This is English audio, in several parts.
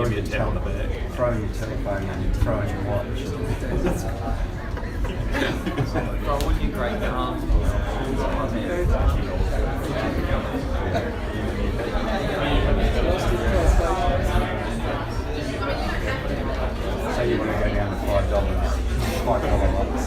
Give you a tap on the back. Throwing your telephone and throwing your watch. Bro, wouldn't you grade the arms? Say you want to go down to $5 lots.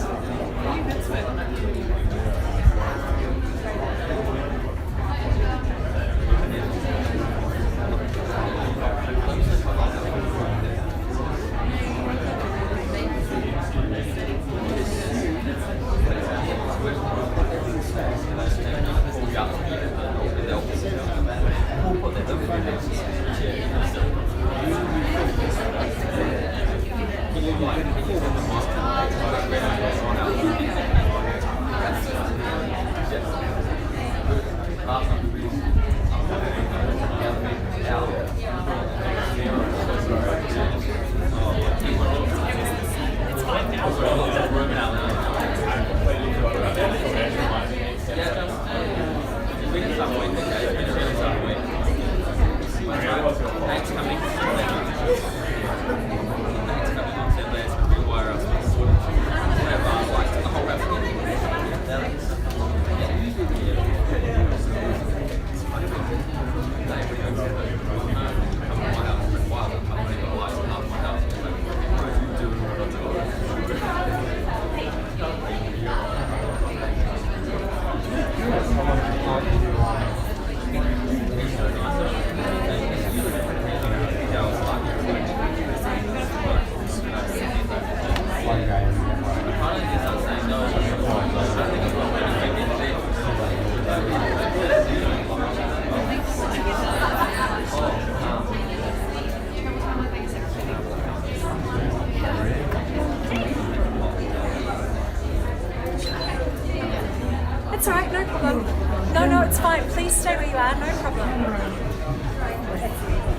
It's alright, no problem. No, it's fine. Please stay where you are, no problem.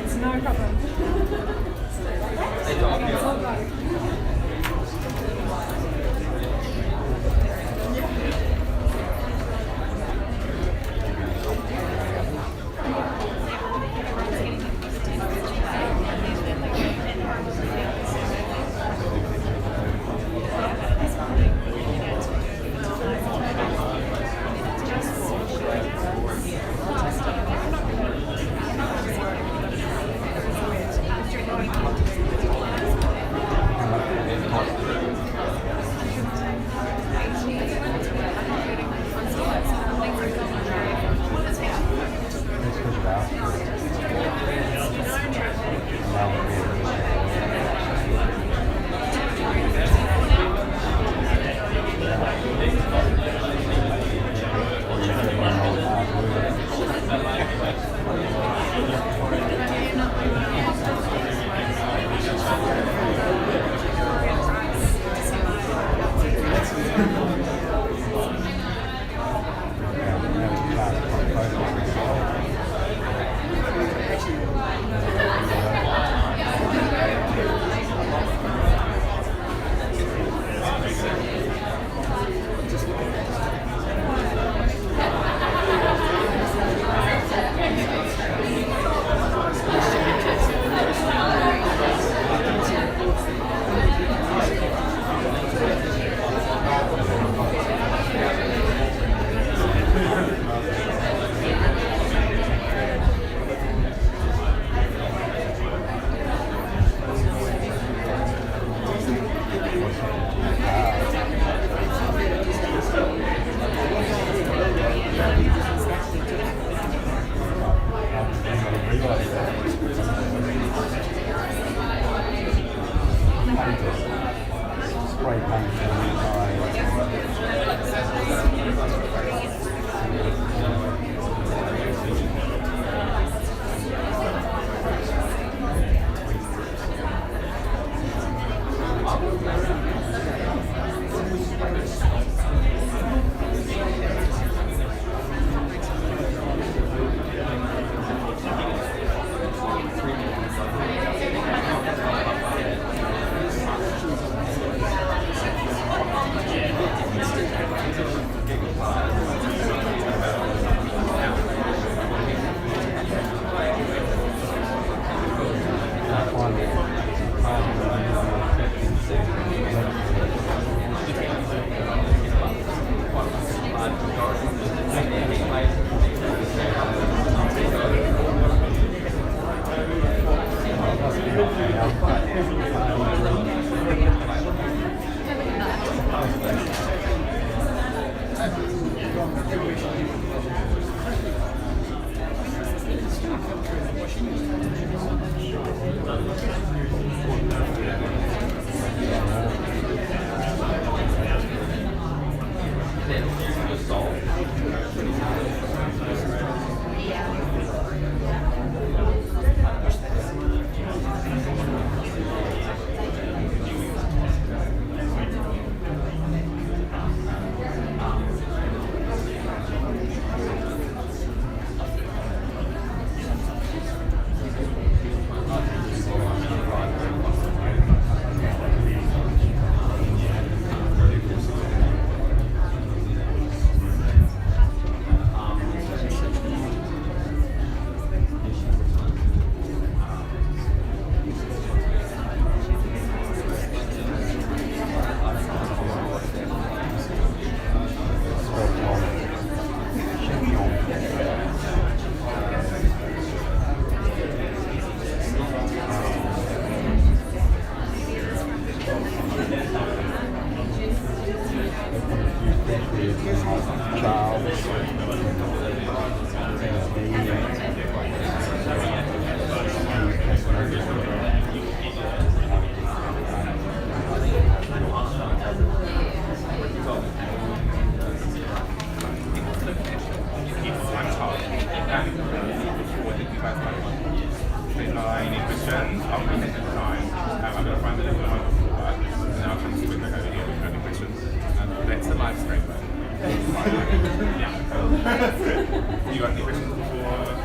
It's no problem. Spray paint on the inside. Any questions? I'll be at the time. I'm going to find the little one, and I'll come to it over here if you have any questions. That's the live stream. Yeah. You got any questions before?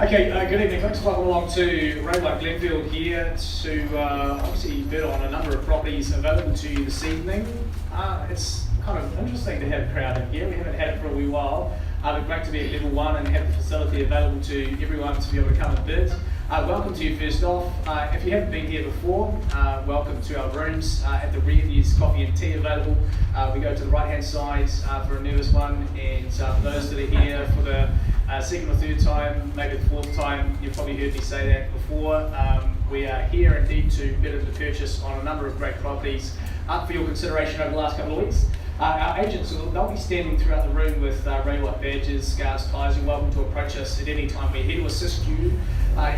Okay, good evening. Thanks for welcome along to Roadway Glenfield here to obviously bid on a number of properties available to you this evening. It's kind of interesting to have a crowd in here. We haven't had it for a wee while. But great to be at level 1 and have the facility available to everyone to be able to come and bid. Welcome to you first off. If you haven't been here before, welcome to our rooms. At the rear there's coffee and tea available. We go to the right hand side for a newest one, and for those that are here for the second or third time, maybe the fourth time, you've probably heard me say that before. We are here indeed to bid into purchase on a number of great properties up for your consideration over the last couple of weeks. Our agents, they'll be standing throughout the room with red light badges, scarves, ties. You're welcome to approach us at any time. We're here to assist you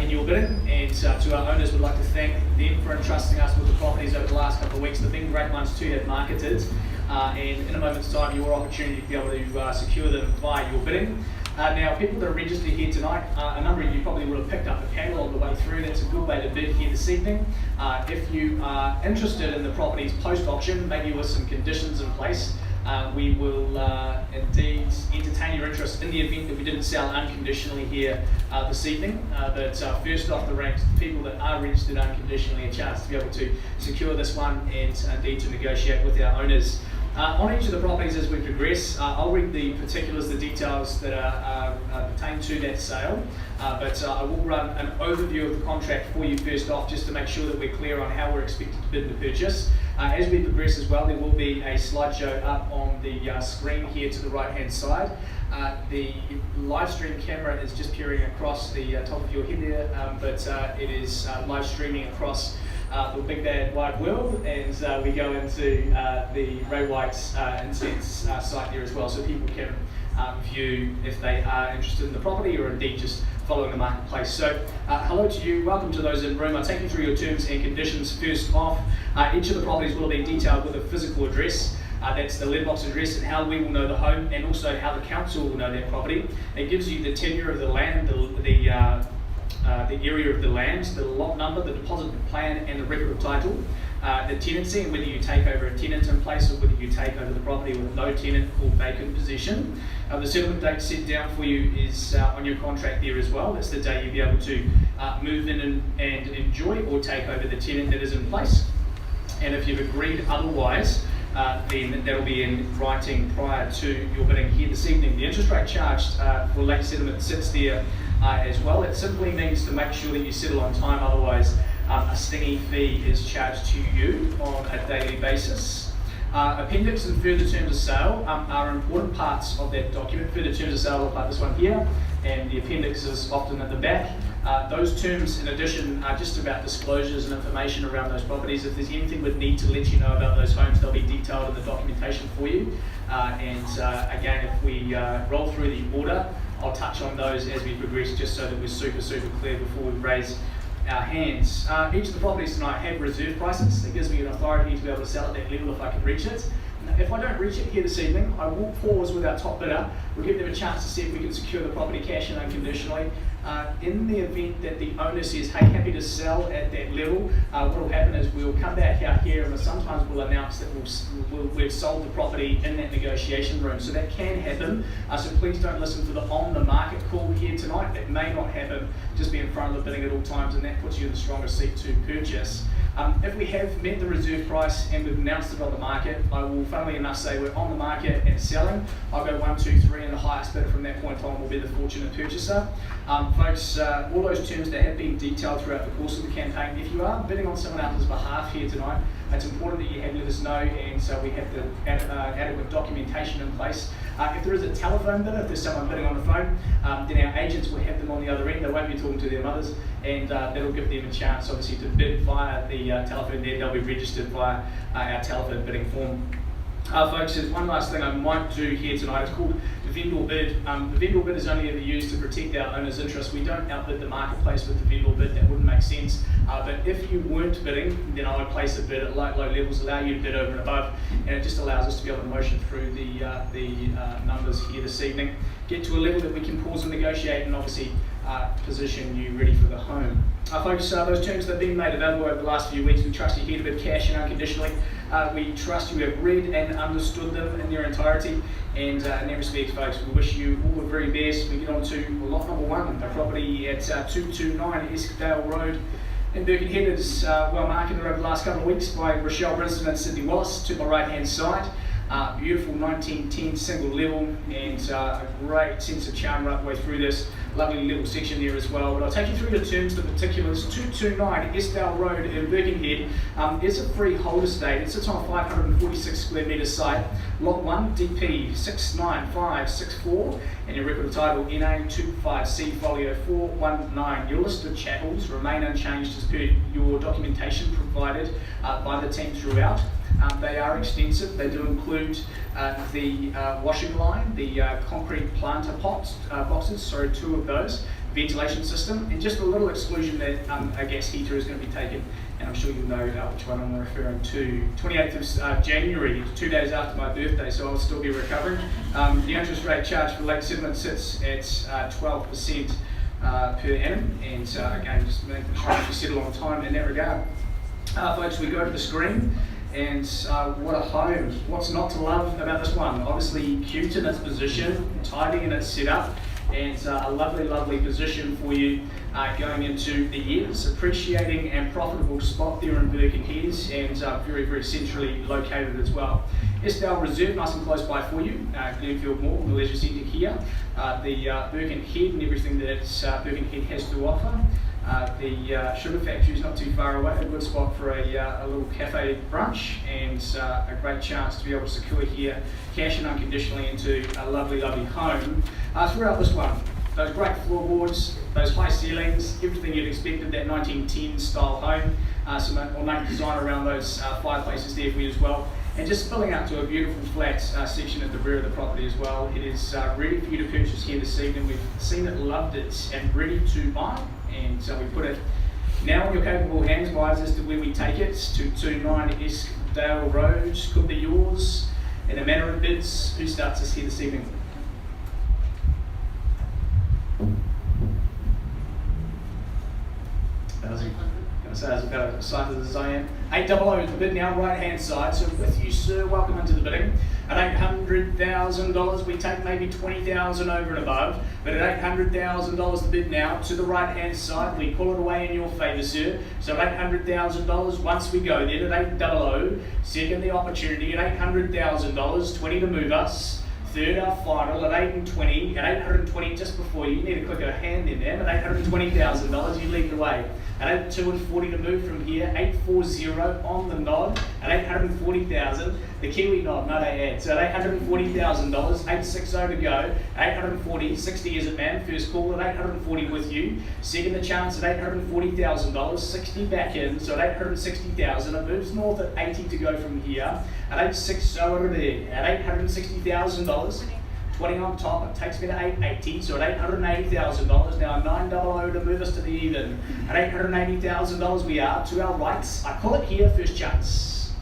in your bidding, and to our owners, we'd like to thank them for entrusting us with the properties over the last couple of weeks. They've been great ones to have marketed, and in a moment's time, your opportunity to be able to secure them via your bidding. Now, people that are registered here tonight, a number of you probably would have picked up the panel on the way through. That's a good way to bid here this evening. If you are interested in the properties post-auction, maybe with some conditions in place, we will indeed entertain your interest in the event that we didn't sell unconditionally here this evening. But first off the ranks, people that are registered unconditionally, a chance to be able to secure this one and indeed to negotiate with our owners. On each of the properties as we progress, I'll read the particulars, the details that pertain to that sale, but I will run an overview of the contract for you first off, just to make sure that we're clear on how we're expected to bid the purchase. As we progress as well, there will be a slideshow up on the screen here to the right hand side. The live stream camera is just peering across the top of your head there, but it is live streaming across the big bad wide world, and we go into the Ray White's Incense site here as well, so people can view if they are interested in the property or indeed just following the marketplace. So hello to you, welcome to those in the room. I'll take you through your terms and conditions first off. Each of the properties will be detailed with a physical address. That's the letterbox address and how we will know the home, and also how the council will know that property. It gives you the tenure of the land, the area of the land, the lot number, the deposit plan, and the record of title, the tenancy, and whether you take over a tenant in place or whether you take over the property with no tenant or vacant possession. The settlement date set down for you is on your contract there as well. That's the day you'll be able to move in and enjoy or take over the tenant that is in place. And if you've agreed otherwise, then that'll be in writing prior to your bidding here this evening. The interest rate charged for late settlement sits there as well. It simply means to make sure that you settle on time, otherwise a stingy fee is charged to you on a daily basis. Appendix and further terms of sale are important parts of that document. Further terms of sale look like this one here, and the appendix is often at the back. Those terms, in addition, are just about disclosures and information around those properties. If there's anything we'd need to let you know about those homes, they'll be detailed in the documentation for you. Again, if we roll through the order, I'll touch on those as we progress, just so that we're super clear before we raise our hands. Each of the properties tonight have reserve prices. It gives me an authority to be able to sell at that level if I can reach it. If I don't reach it here this evening, I will pause with our top bidder. We'll give them a chance to see if we can secure the property cash and unconditionally. In the event that the owner says, hey, happy to sell at that level, what will happen is we'll come back out here and sometimes we'll announce that we've sold the property in that negotiation room. So that can happen. So please don't listen to the on the market call here tonight. That may not happen. Just be in front of the bidding at all times, and that puts you in the stronger seat to purchase. If we have met the reserve price and we've announced it on the market, I will, funnily enough, say we're on the market and selling. I'll go 1, 2, 3, and the highest bidder from that point on will be the fortunate purchaser. Folks, all those terms that have been detailed throughout the course of the campaign, if you are bidding on someone else's behalf here tonight, it's important that you have let us know, and so we have the adequate documentation in place. If there is a telephone bidder, if there's someone bidding on the phone, then our agents will have them on the other end. They won't be talking to their mothers, and that'll give them a chance, obviously, to bid via the telephone there. They'll be registered via our telephone bidding form. Folks, there's one last thing I might do here tonight. It's called the vendor bid. The vendor bid is only ever used to protect our owner's interest. We don't outbid the marketplace with the vendor bid. That wouldn't make sense. But if you weren't bidding, then I would place a bid at low levels, allow you to bid over and above, and it just allows us to be able to motion through the numbers here this evening, get to a level that we can pause and negotiate, and obviously position you ready for the home. Folks, those terms that have been made available over the last few weeks, we trust you here to bid cash and unconditionally. We trust you have read and understood them in their entirety, and in that respect, folks, we wish you all the very best. We get on to lot number 1, a property at 229 Eskdale Road in Birkenhead. It's well marketed over the last couple of weeks by Rochelle Brinston and Sydney Wallace to my right hand side. Beautiful 1910 single level, and a great sense of charm right the way through this. Lovely little section there as well. But I'll take you through the terms, the particulars. 229 Estelle Road in Birkenhead. It's a freehold estate. It sits on a 546 square metre site. Lot 1, DP 69564, and your record of title NA25C folio 419. Your list of chattels remain unchanged as per your documentation provided by the team throughout. They are extensive. They do include the washing line, the concrete planter boxes, sorry, 2 of those, ventilation system, and just a little exclusion that a gas heater is going to be taken, and I'm sure you'll know which one I'm referring to. 28th of January, 2 days after my birthday, so I'll still be recovering. The interest rate charged for late settlement sits at 12% per annum, and again, just making sure you settle on time in that regard. Folks, we go to the screen. And what a home. What's not to love about this one? Obviously cute in its position, tidy in its setup, and a lovely, lovely position for you going into the years. Appreciating and profitable spot there in Birkenhead, and very, very centrally located as well. Estelle Reserve, nice and close by for you. Glenfield Mall, the leisure centre here. The Birkenhead and everything that Birkenhead has to offer. The sugar factory is not too far away, a good spot for a little cafe brunch, and a great chance to be able to secure here cash and unconditionally into a lovely, lovely home. Throughout this one, those great floorboards, those high ceilings, everything you'd expect of that 1910 style home. Some ornate design around those fireplaces there for you as well. And just spilling out to a beautiful flat section at the rear of the property as well. It is ready for you to purchase here this evening. We've seen it, loved it, and ready to buy. And so we put it now in your capable hands, buyers, as to where we take it. 229 Eskdale Road could be yours. In a matter of bids, who starts us here this evening? So as about as excited as I am. 800 is the bid now, right hand side. So with you, sir, welcome into the bidding. At $800,000, we take maybe 20,000 over and above. But at $800,000 the bid now, to the right hand side, we call it away in your favour, sir. So at $800,000, once we go there at 800, second the opportunity at $800,000, 20 to move us. Third, our final at 820. At 820, just before you need a quicker hand in there. At $820,000, you lead the way. At 240 to move from here. 840 on the nod. At 840,000, the Kiwi nod, not AD. So at $840,000, 860 to go. 840, 60 is it, man? First call at 840 with you. Second, the chance at $840,000, 60 back in. So at 860,000, it moves north at 80 to go from here. At 860 over there. At $860,000. 20 on top, it takes me to 880, so at $880,000, now 900 to move us to the even. At $880,000 we are, to our rights. I call it here first chance.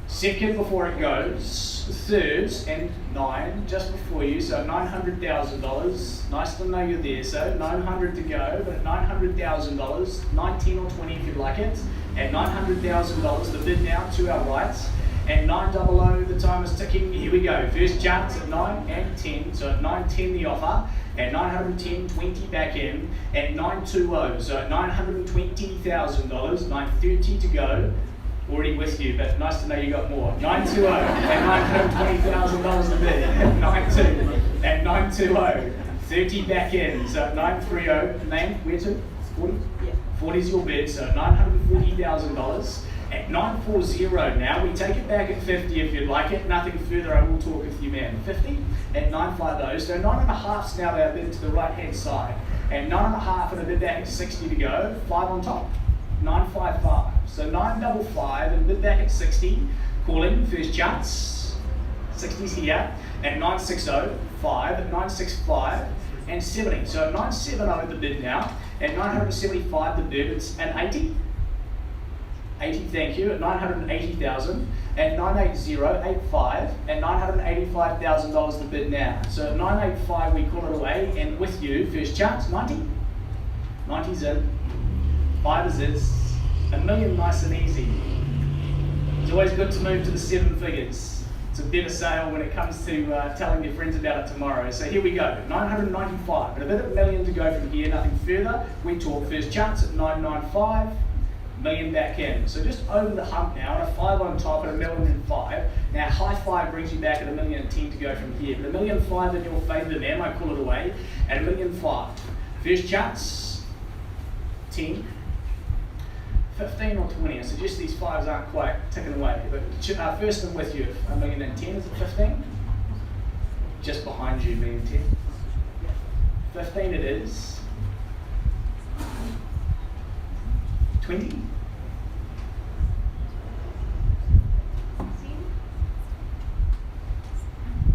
Second before it goes, thirds and 9 just before you, so $900,000. Nice to know you're there, so 900 to go, but at $900,000, 19 or 20 if you'd like it. At $900,000, the bid now to our rights. At 900, the time is ticking. Here we go. First chance at 9 and 10. So at 910 the offer. At 910, 20 back in. At 920, so at $920,000, 930 to go. Already with you, but nice to know you got more. 920 at $920,000 a bid. At 92. At 920, 30 back in. So at 930, name, where to? 40? Yeah. 40 is your bid, so $940,000. At 940 now, we take it back at 50 if you'd like it. Nothing further, I will talk with you, man. 50 at 950, so 9.5's now our bid to the right hand side. At 9.5 and a bid back at 60 to go, 5 on top, 955. So 955 and bid back at 60, calling first chance. 60's here. At 960, 5, at 965 and 70. So at 970 the bid now. At 975 the bid, it's at 80. 80, thank you, at 980,000, at 980, 85, and $985,000 the bid now. So at 985 we call it away, and with you, first chance, 90. 90's in, 5 is it, $1 million nice and easy. It's always good to move to the 7 figures. It's a better sale when it comes to telling your friends about it tomorrow. So here we go, 995, but a bit of $1 million to go from here, nothing further. We talk first chance at 995. million back in. So just over the hump now, and a 5 on top at $1,005,000. Now high 5 brings you back at $1,010,000 to go from here. But $1,005,000 in your favour then, I call it away at $1,005,000. First chance, 10, 15 or 20. I suggest these 5s aren't quite ticking away. But first one with you, $1,010,000, is it 15? Just behind you, $1,010,000. 15 it is. 20?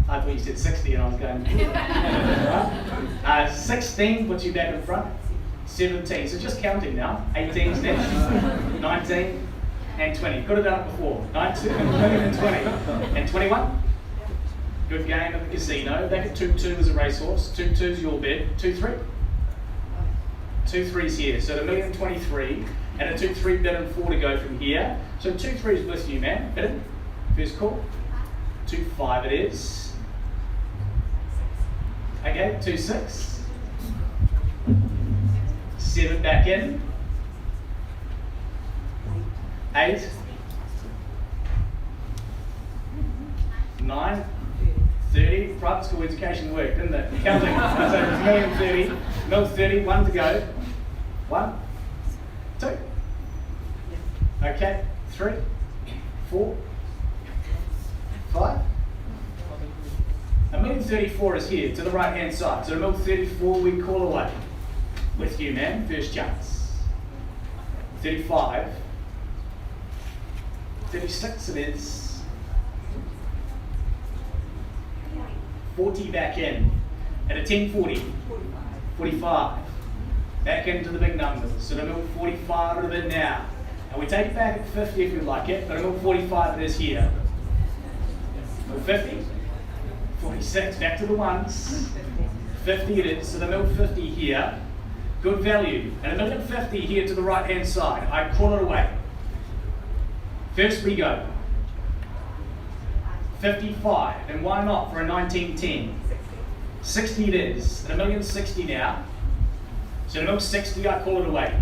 I thought you said 60 and I was going, 16 puts you back in front. 17, so just counting now. 18's next, 19 and 20. Could have done it before. 19 and 20. And 21? Good game at the casino. Back at 2-2 was a racehorse. 2-2's your bid. 2-3? 2-3's here. So at $1,023,000 and a 2-3 bid and 4 to go from here. So 2-3's with you, man. Bid it. First call. 2-5 it is. Okay, 2-6. 7 back in. 8. 9. 30. Private school education worked, didn't it? Counting. So it's $1,030,000. $1,030,000. 1 to go. 1. 2. Okay. 3. 4. 5. $1,034,000 is here to the right hand side. So $1,034,000 we call away. With you, man. First chance. 35. 36 it is. 40 back in. At a 10.40. 45. Back into the big numbers. So $1,045,000 of it now. And we take it back at 50 if you like it, but $1,045,000 it is here. 50. 46. Back to the ones. 50 it is. So $1,050,000 here. Good value. And $1,050,000 here to the right hand side. I call it away. First we go. 55. And why not for a 1910? 60 it is. At $1,060,000 now. So $1,060,000 I call it away.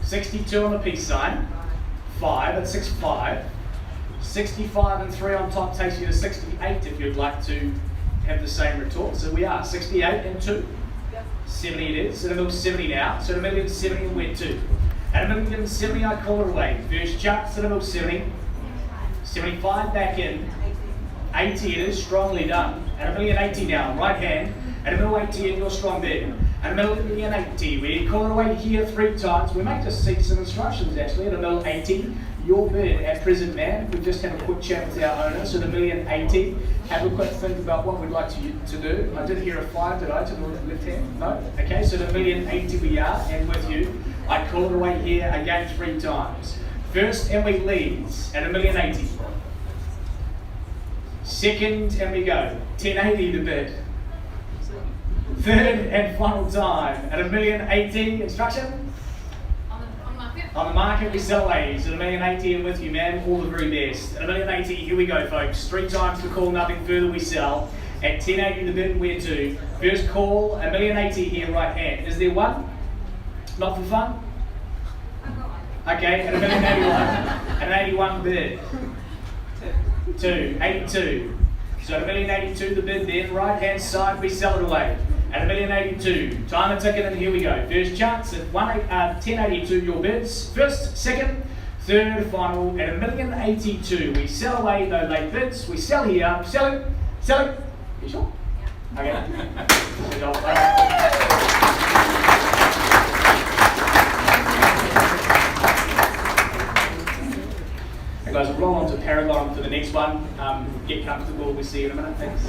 62 on the peace sign. 5 at 6.5. 65 and 3 on top takes you to 68 if you'd like to have the same retort. So we are 68 and 2. 70 it is. At $1,070,000 now. So $1,070,000 and we're 2. At $1,070,000 I call it away. First chance at $1,070,000. 75 back in. 80 it is. Strongly done. At $1,080,000 now. Right hand. At $1,080,000 in your strong bid. At $1,080,000 we call it away here 3 times. We may just seek some instructions actually at $1,080,000. Your bid at present, man. We've just had a quick chat with our owner, so $1,080,000. Have a quick think about what we'd like to do. I did hear a 5, did I, to the left hand? No? Okay, so $1,080,000 we are, and with you. I call it away here again 3 times. First, and we leads at $1,080,000. Second, and we go. $10.80 the bid. Third and final time at $1,080,000. Instruction? On the market, we sell away. So $1,080,000 and with you, man. All the very best. At $1,080,000, here we go, folks. 3 times the call, nothing further we sell. At $10.80 the bid, we're 2. First call, $1,080,000 here, right hand. Is there 1? Not for fun? Okay, at $1,081,000. At an 81 bid. 2, 82. So at $1,082 the bid then, right hand side, we sell it away. At $1,082, time a ticket and here we go. First chance at $10.82 your bids. First, second, third, final at $1,082. We sell away those late bids. We sell here. Selling. You sure? Yeah. Okay. Hey guys, we'll roll on to Paragon for the next one. Get comfortable. We'll see you in a minute. Thanks.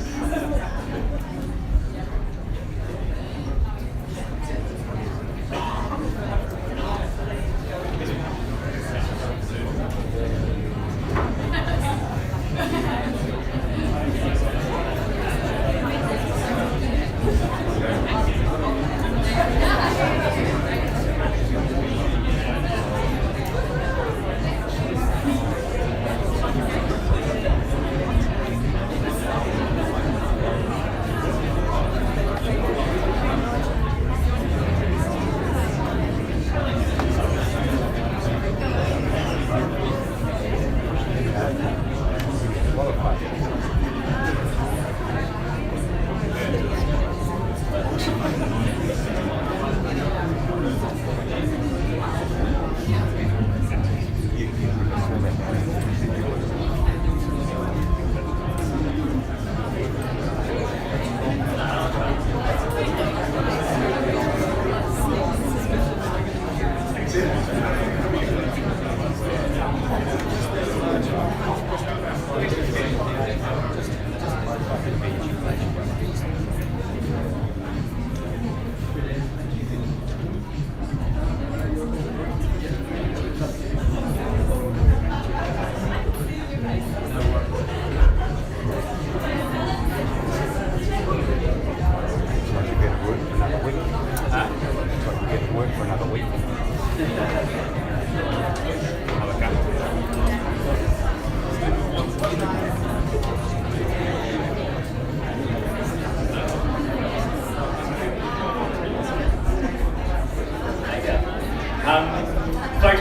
Folks,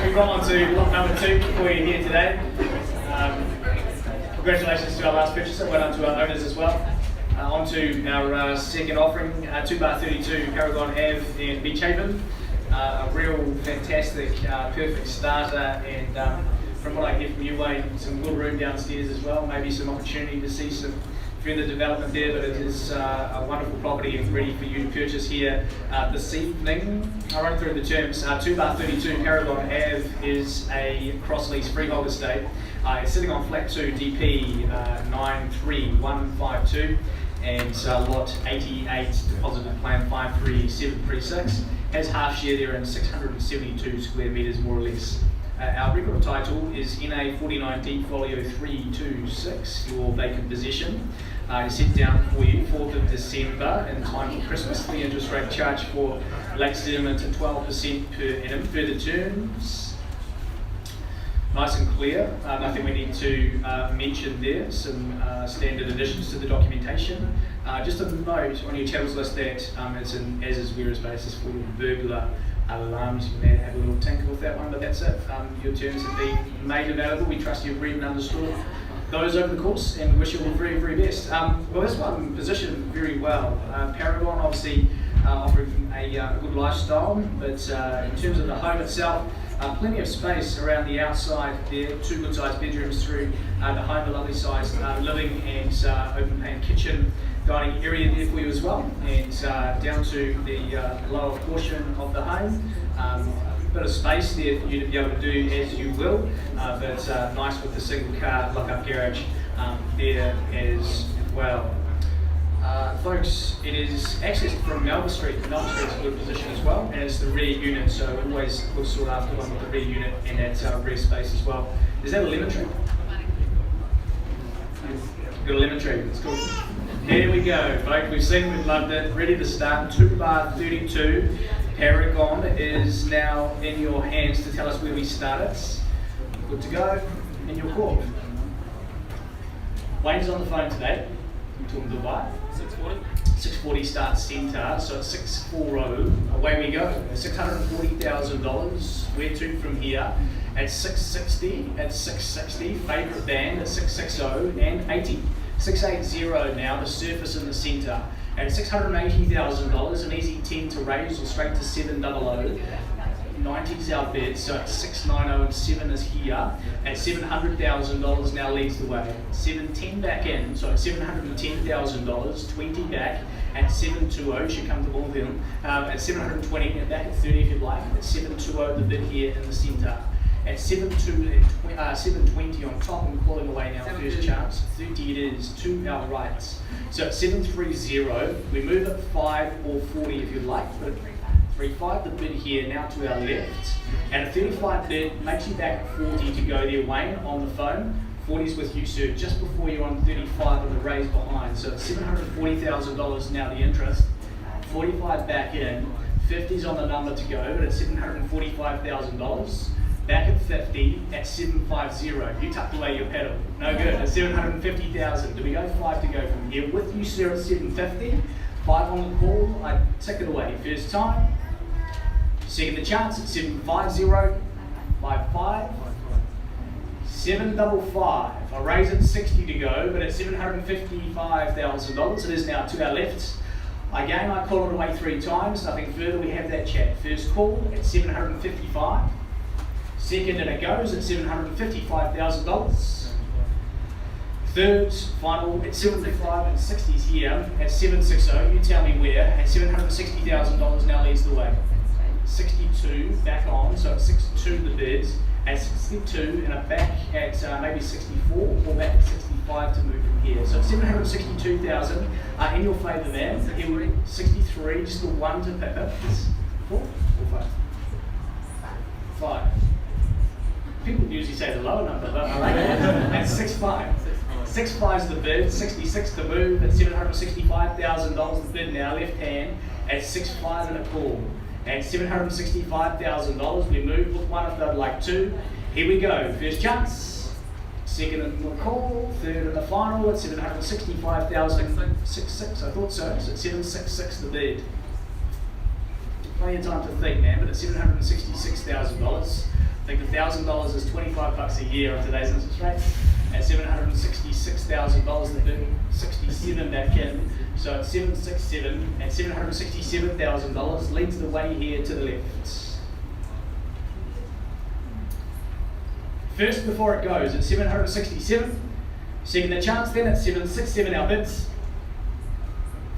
we've gone on to lot number 2 for you here today. Congratulations to our last purchaser, well done to our owners as well. On to our second offering, 2 bar 32 Paragon Ave in Beach Haven. A real fantastic, perfect starter, and from what I hear from you, Wayne, some good room downstairs as well, maybe some opportunity to see some further development there, but it is a wonderful property and ready for you to purchase here this evening. I'll run through the terms. 2 bar 32 Paragon Ave is a cross-lease freehold estate. It's sitting on flat 2 DP 93152 and lot 88 deposited plan 53736. Has half share there and 672 square metres more or less. Our record of title is NA 49D folio 326, your vacant possession. Is set down for you 4th of December in time for Christmas. The interest rate charged for late settlement at 12% per annum. Further terms, nice and clear. Nothing we need to mention there. Some standard additions to the documentation. Just a note on your channels list that it's an as is where is basis for your burglar alarms. You may have a little tinker with that one, but that's it. Your terms have been made available. We trust you've read and understood those over the course and wish you all the very, very best. Well, this one positioned very well. Paragon obviously offering a good lifestyle, but in terms of the home itself, plenty of space around the outside there, 2 good sized bedrooms through the home, a lovely sized living and open plan kitchen, dining area there for you as well, and down to the lower portion of the home. Bit of space there for you to be able to do as you will, but nice with the single car lock-up garage there as well. Folks, it is accessed from Melbourne Street. Melbourne Street's a good position as well, and it's the rear unit, so always good sought after one with the rear unit and that rear space as well. Is that a lemon tree? Got a lemon tree, it's cool. There we go, folks. We've seen it, we've loved it. Ready to start. 2 bar 32. Paragon is now in your hands to tell us where we started. Good to go. In your court. Wayne's on the phone today. We're talking to Dubai. 640. 640 starts centre, so it's 640. Away we go. $640,000. Where to from here? At 660. At 660. Favourite band at 660 and 80. 680 now. The surface in the centre. At $680,000, an easy 10 to raise or straight to 700. 90's our bid, so at 690 and 7 is here. At $700,000 now leads the way. 710 back in, so at $710,000, 20 back. At 720 should come to all of them. At 720 and back at 30 if you'd like. At 720 the bid here in the centre. At 720 on top and calling away now, first chance. 30 it is, to our right. So at 730, we move at 5 or 40 if you'd like, but at 35 the bid here now to our left. And a 35 bid makes you back at 40 to go there, Wayne, on the phone. 40's with you, sir, just before you're on 35 with the raise behind. So it's $740,000 now the interest. 45 back in, 50's on the number to go, but it's $745,000. Back at 50 at 750. You tucked away your pedal. No good. At 750,000. Do we go 5 to go from here? With you, sir, at 750. 5 on the call. I tick it away. First time. Second the chance at 750. 55. 755. I raise it 60 to go, but at $755,000. It is now to our left. Again, I call it away 3 times. Nothing further. We have that chat. First call at 755. Second, and it goes at $755,000. Third, final at 755 and 60s here at 760. You tell me where. At $760,000 now leads the way. 62 back on, so at 62 the bids. At 62 and a back at maybe 64 or back at 65 to move from here. So 762,000 in your favour there. Here we're 63, just the 1 to pick up. 4 or 5? 5. People usually say the lower number, but I like it. At 65. 65's the bid, 66 to move, at $765,000 the bid now, left hand, at 65 and a call. at $765,000. We moved with one if they'd like to. Here we go. First chance, second in the call, third in the final at 765,066. I thought so. So it's 766 the bid. Plenty of time to think, man, but it's $766,000. I think $1,000 is $25 a year on today's interest rate. At $766,000 the bid, 67 back in. So it's 767 and $767,000 leads the way here to the left. First before it goes at 767, second the chance then at 767 our bids.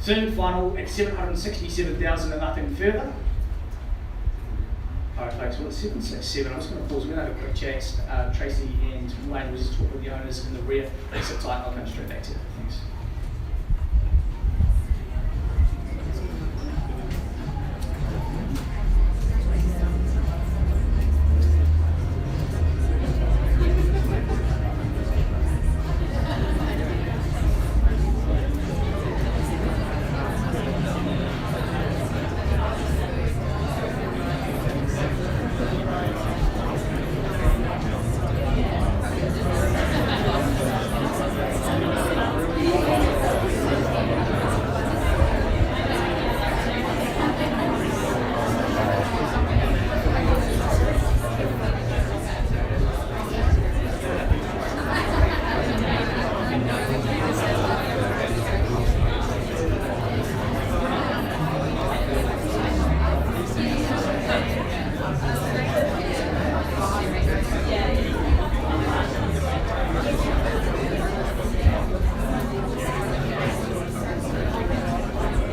Third final at 767,000 and nothing further. Alright folks, well it's 767, I'm just going to pause, we're going to have a quick chat. Tracy and Wayne will just talk with the owners in the rear. Sit tight, I'll come straight back to you. Thanks.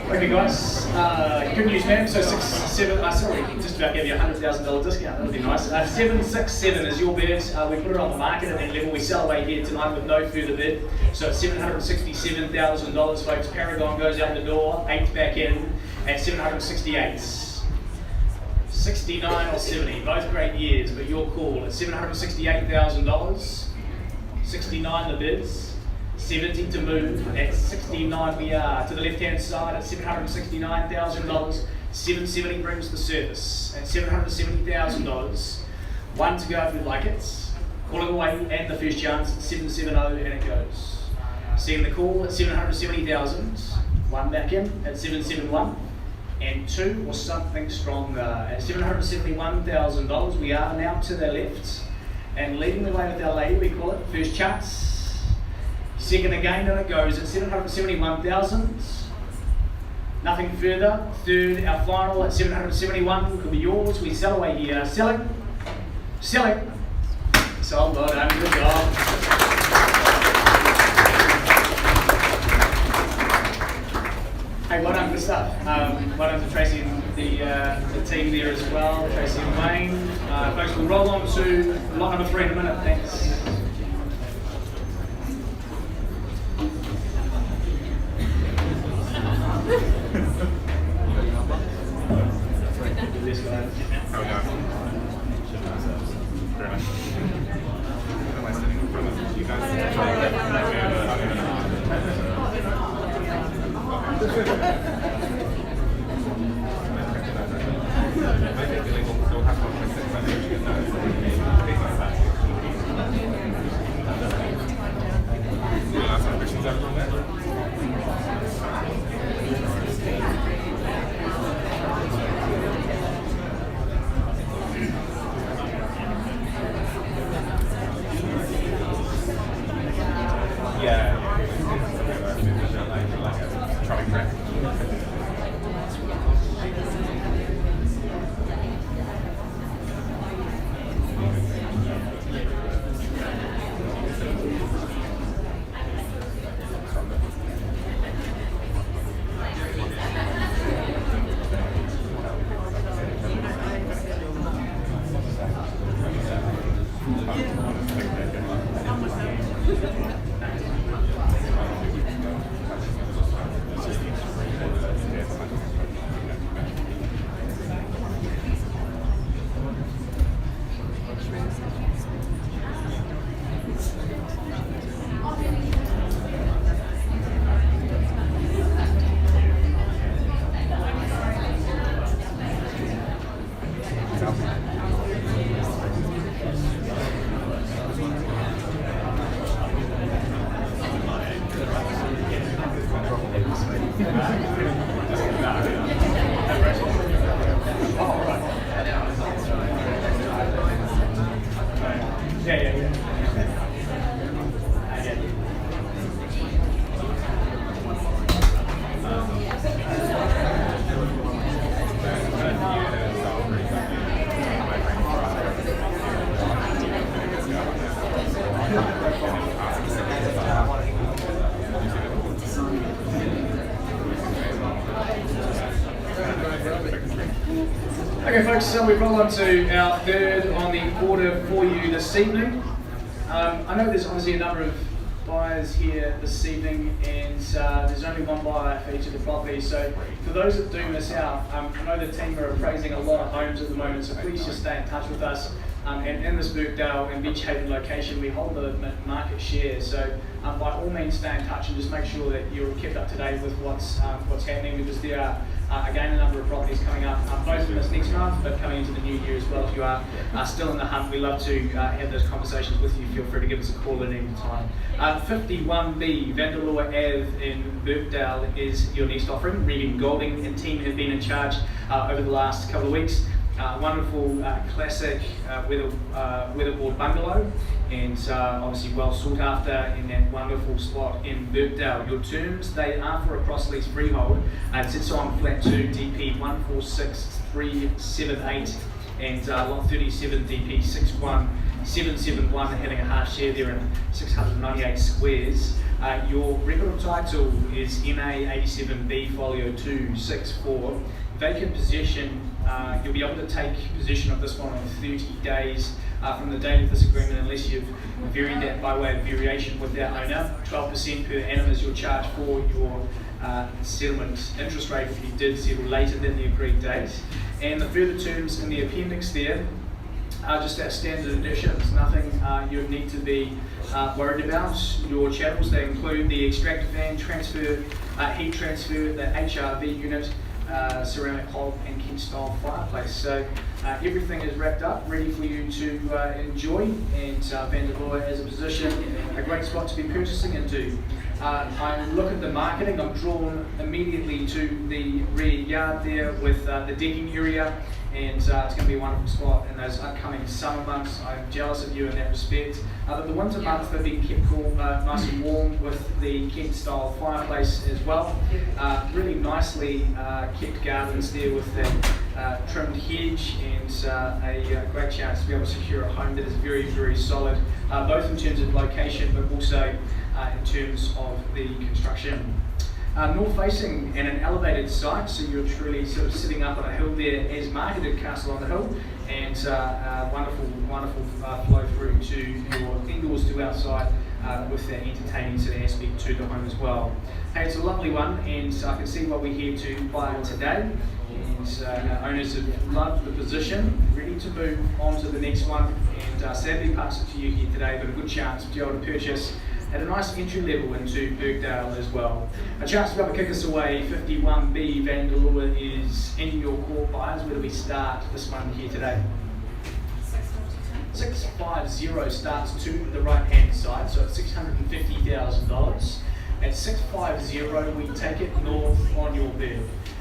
Okay guys, good news man, so 667, sorry, just about gave you a $100,000 discount, that would be nice. 767 is your bid, we put it on the market at that level, we sell away here tonight with no further bid. So it's $767,000 folks, Paragon goes out the door, 8th back in at 768. 69 or 70, both great years, but your call at $768,000, 69 the bids. 70 to move, at 69 we are. To the left hand side at $769,000, 770 brings the service. At $770,000, one to go if you'd like it. Call it away and the first chance at 770 and it goes. Second the call at 770,000, one back in at 771, and two or something stronger. At $771,000 we are now to the left, and leading the way with our lady we call it first chance. Second again and it goes at 771,000. Nothing further. Third, our final at 771 could be yours. We sell away here. Selling. Selling. Sold. Well done. Good job. Hey, well done for stuff. Well done to Tracy and the team there as well. Tracy and Wayne. Folks, we'll roll on to lot number 3 in a minute. Thanks. This guy. How we going? Very nice. Am I sitting in front of you guys? Okay, folks, so we've rolled on to our third on the order for you this evening. I know there's obviously a number of buyers here this evening, and there's only one buyer for each of the properties. So for those that do miss out, I know the team are appraising a lot of homes at the moment, so please just stay in touch with us. And in this Birkdale and Beach Haven location, we hold the market share. So by all means, stay in touch and just make sure that you're kept up to date with what's happening, because there are again a number of properties coming up, both in this next month, but coming into the new year as well. If you are still in the hunt, we love to have those conversations with you. Feel free to give us a call at any time. 51B Vanderloor Ave in Birkdale is your next offering. Regan Golding and team have been in charge over the last couple of weeks. Wonderful classic weatherboard bungalow, and obviously well sought after in that wonderful spot in Birkdale. Your terms, they are for a cross-lease freehold. It sits on flat 2 DP 146378 and lot 37 DP 61771, having a half share there in 698 squares. Your record of title is MA 87B folio 264. Vacant possession, you'll be able to take possession of this one in 30 days from the date of this agreement, unless you've varied that by way of variation with that owner. 12% per annum is your charge for your settlement interest rate if you did settle later than the agreed date. And the further terms in the appendix there are just our standard additions, nothing you need to be worried about. Your chattels, they include the extractor fan transfer, heat transfer, the HRV unit, ceramic hob and Kent style fireplace. So everything is wrapped up, ready for you to enjoy, and Vanderloor as a position, a great spot to be purchasing into. I look at the marketing, I'm drawn immediately to the rear yard there with the decking area, and it's going to be a wonderful spot in those upcoming summer months. I'm jealous of you in that respect. But the winter months have been kept cool, nice and warm with the Kent style fireplace as well. Really nicely kept gardens there with that trimmed hedge, and a great chance to be able to secure a home that is very, very solid, both in terms of location but also in terms of the construction. North facing and an elevated site, so you're truly sort of sitting up on a hill there as marketed, Castle on the Hill, and wonderful flow through to your indoors to outside with that entertaining sort of aspect to the home as well. Hey, it's a lovely one, and I can see what we're here to buy today, and our owners have loved the position, ready to move on to the next one, and sadly pass it to you here today, but a good chance to be able to purchase at a nice entry level into Birkdale as well. A chance to be able to kick us away. 51B Vanderloor is in your court, buyers. Where do we start this one here today? 650 starts to the right hand side, so it's $650,000. At 650 we take it north on your bid.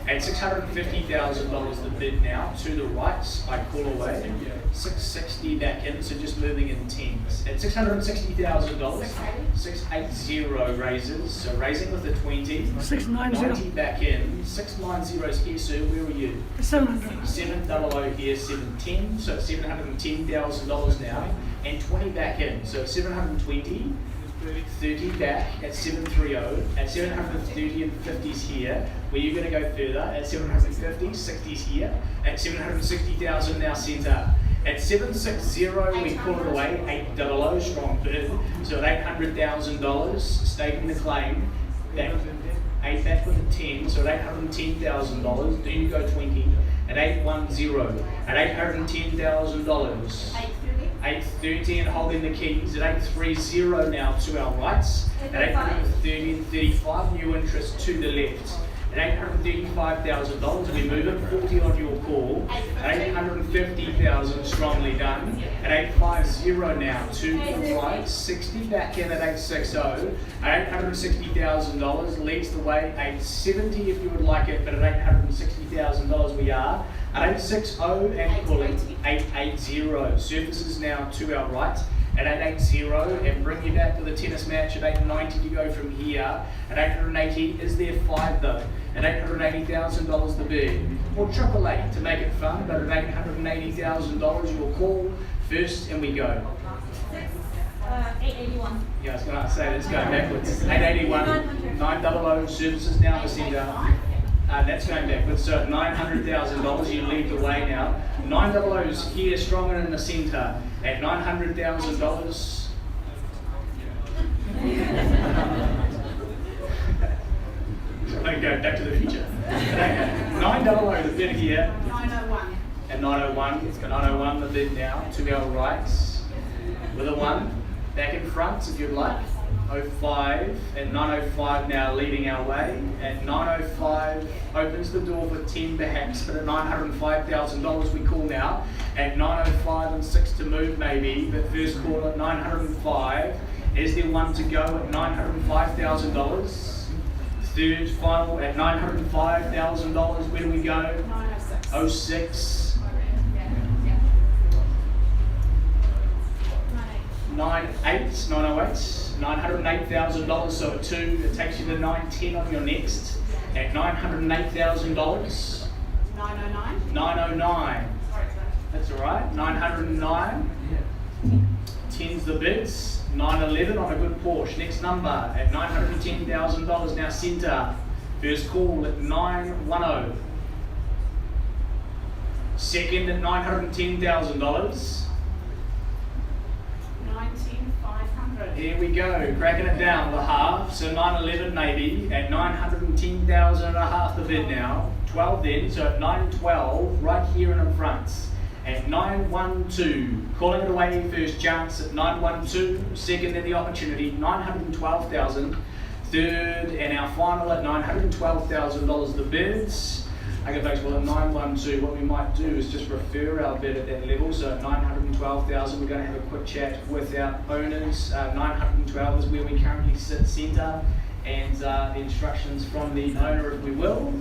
At $650,000 the bid now, to the right, I call away. 660 back in, so just moving in tens. At $660,000, 680 raises, so raising with the 20. 690. 90 back in, 690's here, sir, where were you? 700. 700 here, 710, so it's $710,000 now, and 20 back in, so it's 720. 30 back at 730, at 730 and 50s here. Where you're going to go further at 750, 60s here, at 760,000 now centre. At 760 we call it away, 800 strong bid. So at $800,000 staking the claim, back 8 back with a 10, so at $810,000. Do you go 20? At 810, at $810,000. 830 and holding the keys at 830 now to our rights. At 830 and 35 new interest to the left. At $835,000 we move it 40 on your call. At 850,000 strongly done. At 850 now to the right. 60 back in at 860. At $860,000 leads the way. 870 if you would like it, but at $860,000 we are. At 860 and calling 880. Surfaces now to our right at 880 and bring you back to the tennis match at 890 to go from here. At 880 is there 5 though. At $880,000 the bid. Or $888 to make it fun, but at $880,000 you'll call first and we go. 881. Yeah, I was going to say let's go backwards. 881, 900 services now the centre. That's going backwards. So at $900,000, you lead the way now. 900's here, stronger in the centre. At $900,000. Like go back to the future. 900, the bid here. 901. At 901, it's got 901 the bid now, to our right. With a 1, back in front if you'd like. 05, and 905 now leading our way. At 905, opens the door for 10 perhaps, but at $905,000 we call now. At 905 and 6 to move maybe, but first call at 905. Is there one to go at $905,000? Third final at $905,000. Where do we go? 906. 06. 908. 908. $908,000. So at 2, it takes you to 910 on your next. At $908,000. 909. 909. Sorry, sir. That's all right. 909. 10's the bids. 911 on a good Porsche. Next number at $910,000. Now centre. First call at 910. Second at $910,000. 19500. Here we go. Cracking it down the half. So 911 maybe at 910,000 and a half the bid now. 12 then. So at 912 right here and in front. At 912, calling it away first chance at 912, second in the opportunity, 912,000, third and our final at $912,000 the bids. Okay folks, well at 912 what we might do is just refer our bid at that level, so at 912,000 we're going to have a quick chat with our owners. 912 is where we currently sit centre, and the instructions from the owner if we will.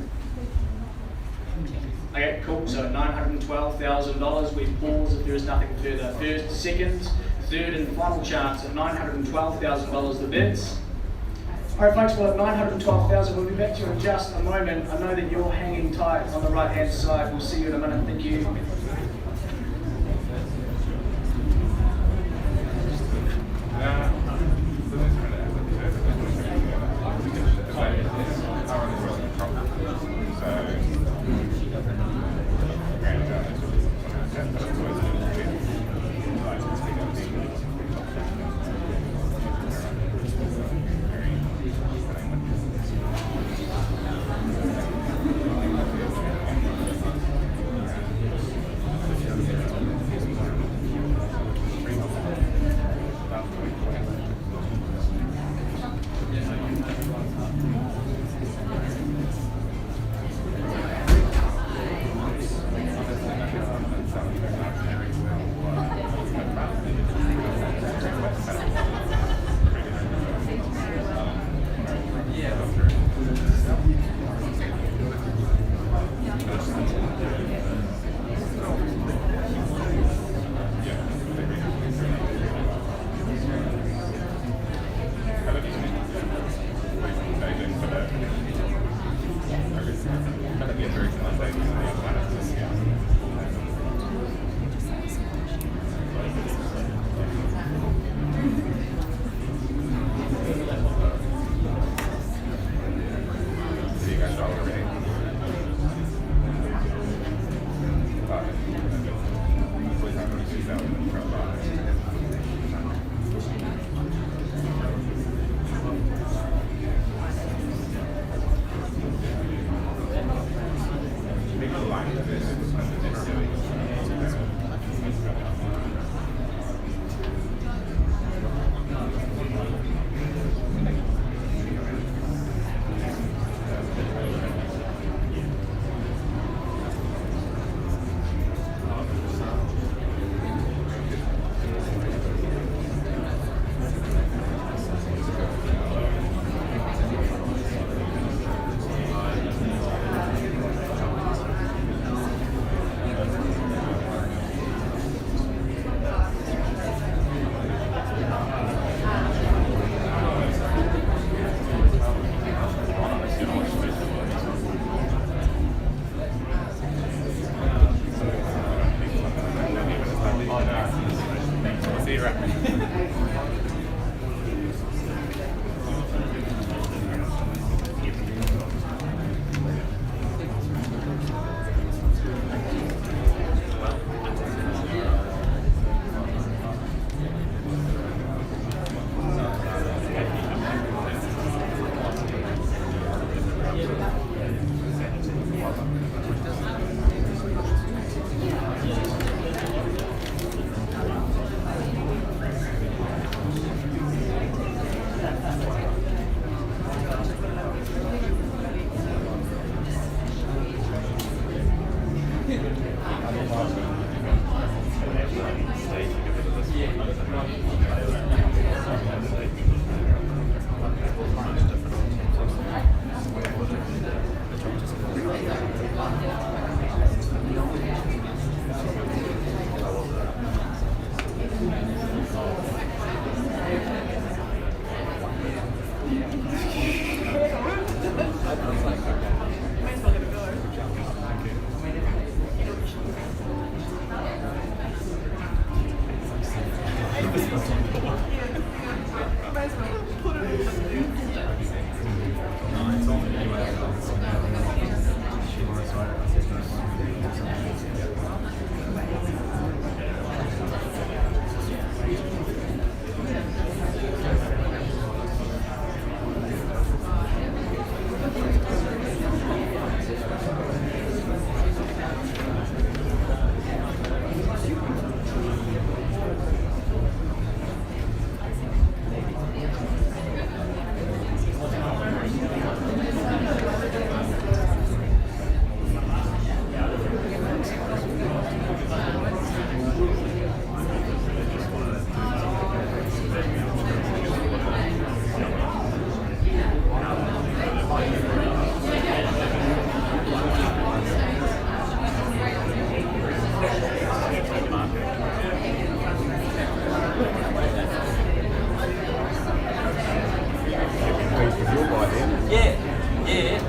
Okay, cool. So $912,000. We pause if there is nothing further. First, second, third, and final chance at $912,000 the bids. All right, folks. Well, at $912,000, we'll be back to you in just a moment. I know that you're hanging tight on the right-hand side. We'll see you in a minute. Thank you.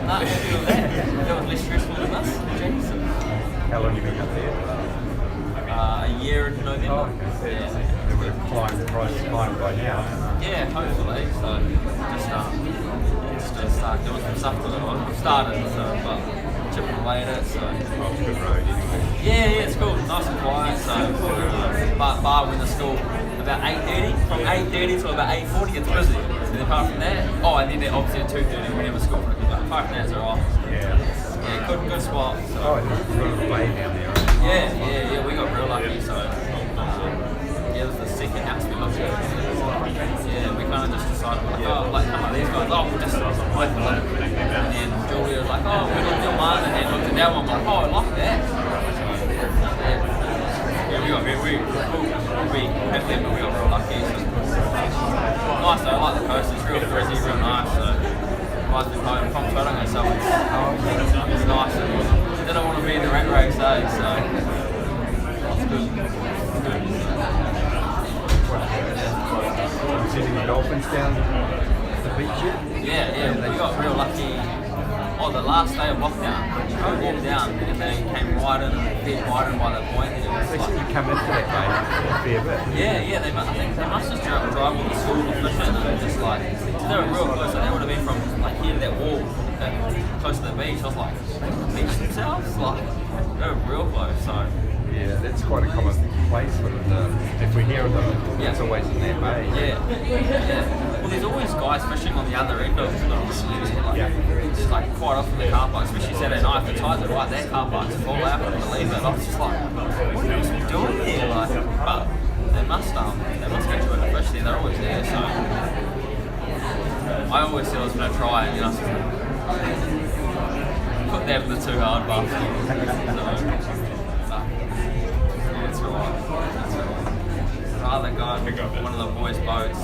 That was less stressful than us. How long have you been up there? A year in November. Oh, okay. Yeah. It would have climbed, the price has climbed by now. Yeah, hopefully. So just start doing some stuff to it. I've started, but chipping away at it. So Oh, it's a good road anyway. yeah, it's cool. Nice and quiet. So bar when the school about 8:30. From 8:30 to about 8:40, it's busy. And apart from that, and then obviously at 2:30 whenever school finishes. But apart from that, it's alright. Yeah, good spot. So. Oh, you've got a little bay down there, right? Yeah, we got real lucky, so this is the second house we looked at. Yeah, we kind of just decided, come on, these guys, we'll just wait for them. And then Julia was like, we looked at one, and then looked at that one, like, I like that. Yeah, we got we had them, but we got real lucky. So. Nice though, I like the coast, it's real frizzy, real nice. So. I've been home from photoing so it's nice. I don't want to be in the rat race, so it's good. Have you seen any dolphins down the beach yet? Yeah, we got real lucky. The last day of lockdown, we walked down and they came right in and fed right in by the point. And it was They seem to come into that bay a fair bit. Yeah, I think they must just drive all the school or fishing and just they were real close. So they would have been from here to that wall, close to the beach. I was like, beach themselves? They were real close. So Yeah, that's quite a common place for them. If we hear of them, it's always in that bay. Yeah. Well, there's always guys fishing on the other end of the Yeah. It's quite often the car park, especially Saturday night, if the tides are right, that car park's full out, I couldn't believe it. I was just like, what are you doing here? But they must get you a fish there, they're always there, so I always said I was going to try and, put them in the too hard basket. It's alright. I'd rather go on one of the boys' boats.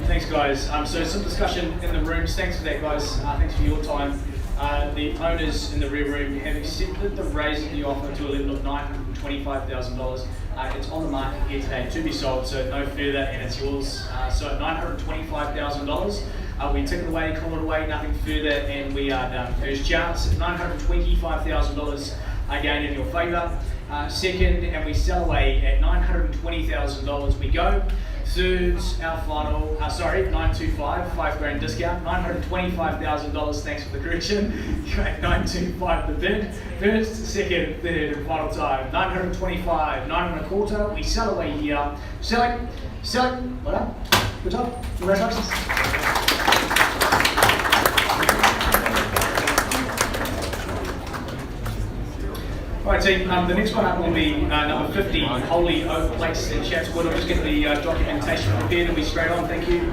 Thanks, guys. So some discussion in the rooms. Thanks for that, guys. Thanks for your time. The owners in the rear room have accepted the raise of the offer to a level of $925,000. It's on the market here today to be sold, so no further, and it's yours. So at $925,000, we tick it away, call it away, nothing further, and we are done. First chance, $925,000 again in your favour. Second, and we sell away at $920,000. We go. Third, our final, 925, $5,000 discount, $925,000, thanks for the correction. 925 the bid. First, second, third, and final time. 925, 925, we sell away here. Selling, well done. Good job. Congratulations. Right, team, the next one up will be number 50, Holy Oak Place in Chatswood. I'll just get the documentation prepared and be straight on, thank you.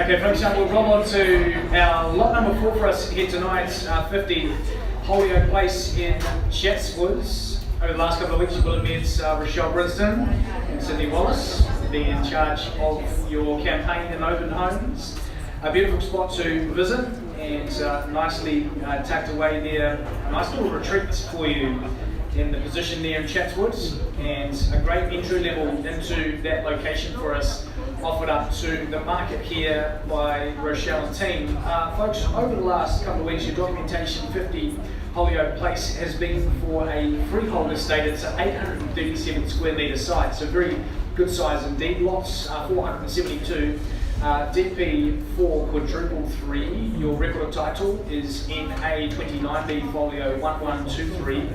Okay, folks, we'll roll on to our lot number 4 for us here tonight, 50 Holyoke Place in Chatswoods. Over the last couple of weeks, you will have met Rochelle Briston and Sydney Wallace, being in charge of your campaign in open homes. A beautiful spot to visit and nicely tucked away there. A nice little retreat for you in the position there in Chatswoods, and a great entry level into that location for us, offered up to the market here by Rochelle and team. Folks, over the last couple of weeks, your documentation 50 Holyoke Place has been for a freehold estate. It's an 837 square metre site, so very good size indeed. Lots 472. DP4 quadruple 3. Your record of title is in a 29B folio 1123.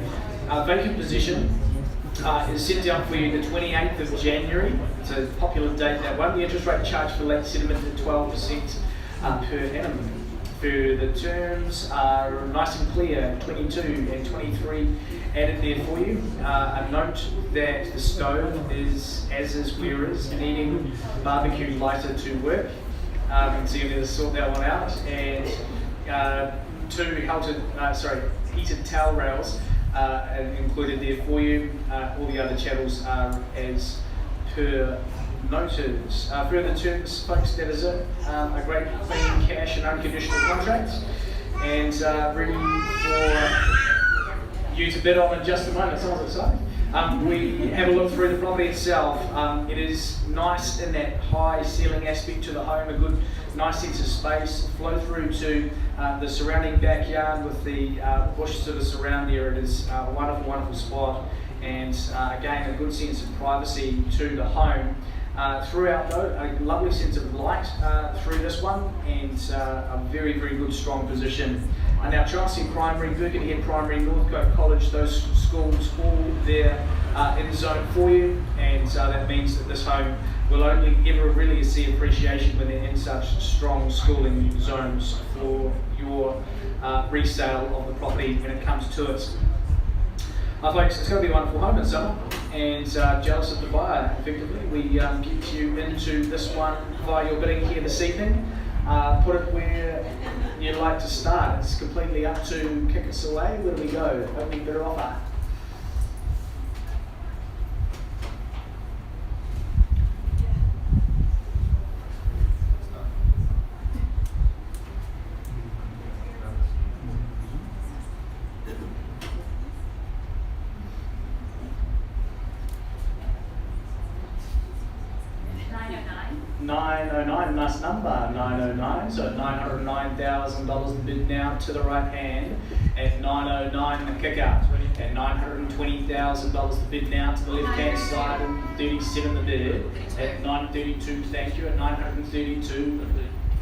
Vacant position is set down for you the 28th of January. It's a popular date, that one. The interest rate charged for late settlement at 12% per annum. For the terms are nice and clear, 22 and 23 added there for you. A note that the stove is as is where is, needing barbecue lighter to work. So you need to sort that one out. And 2 heated towel rails included there for you. All the other channels are as per noted. Further terms, folks, that is it. A great clean cash and unconditional contract, and ready for you to bid on in just a moment. Sounds exciting. We have a look through the property itself. It is nice in that high ceiling aspect to the home, a good, nice sense of space. Flow through to the surrounding backyard with the bush sort of surround there. It is a wonderful, wonderful spot, and again, a good sense of privacy to the home. Throughout though, a lovely sense of light through this one, and a very, very good strong position. Now Chelsea Primary, Birkenhead Primary, Northcote College, those schools all there in zone for you, and that means that this home will only ever really see appreciation when they're in such strong schooling zones for your resale of the property when it comes to it. Folks, it's going to be a wonderful home in summer, and jealous of the buyer, effectively. We get you into this one via your bidding here this evening. Put it where you'd like to start. It's completely up to kick us away. Where do we go? Opening bidder offer. $909, nice number, 909, so $909,000 the bid now to the right hand, at 909 the kick out, at $920,000 the bid now to the left hand side, and 37 the bid, at 932, thank you, at 932,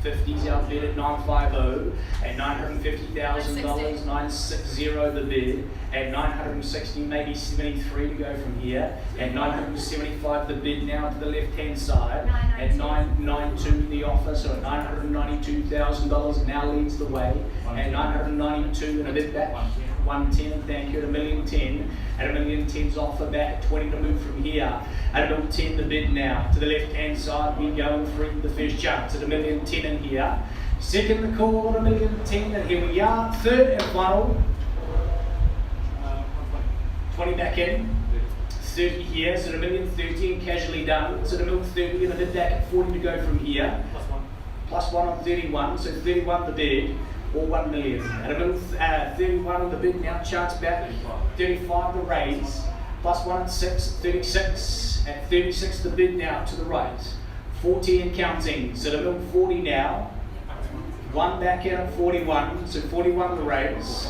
50's out bid at 950, at $950,000, 960 the bid, at 960, maybe 73 to go from here, at 975 the bid now to the left hand side, at 992 the offer, so at $992,000 now leads the way, at 992 and a bit back, 110, thank you, at $1,010,000, at $1,010,000's offer back at 20 to move from here, at $1,010,000 the bid now to the left hand side, we go and through the first chance at $1,010,000 in here, second the call at $1,010,000, and here we are, third and final, 20 back in, 30 here, so $1,030,000 casually done, so $1,030,000 and a bid back at 40 to go from here, plus one on 31, so 31 the bid, or 1 million. At $31 the bid now, chance back, 35 the raise, plus one at 6, 36, at 36 the bid now to the right, 40 and counting, so $1,040,000 now, one back in at 41, so 41 the raise,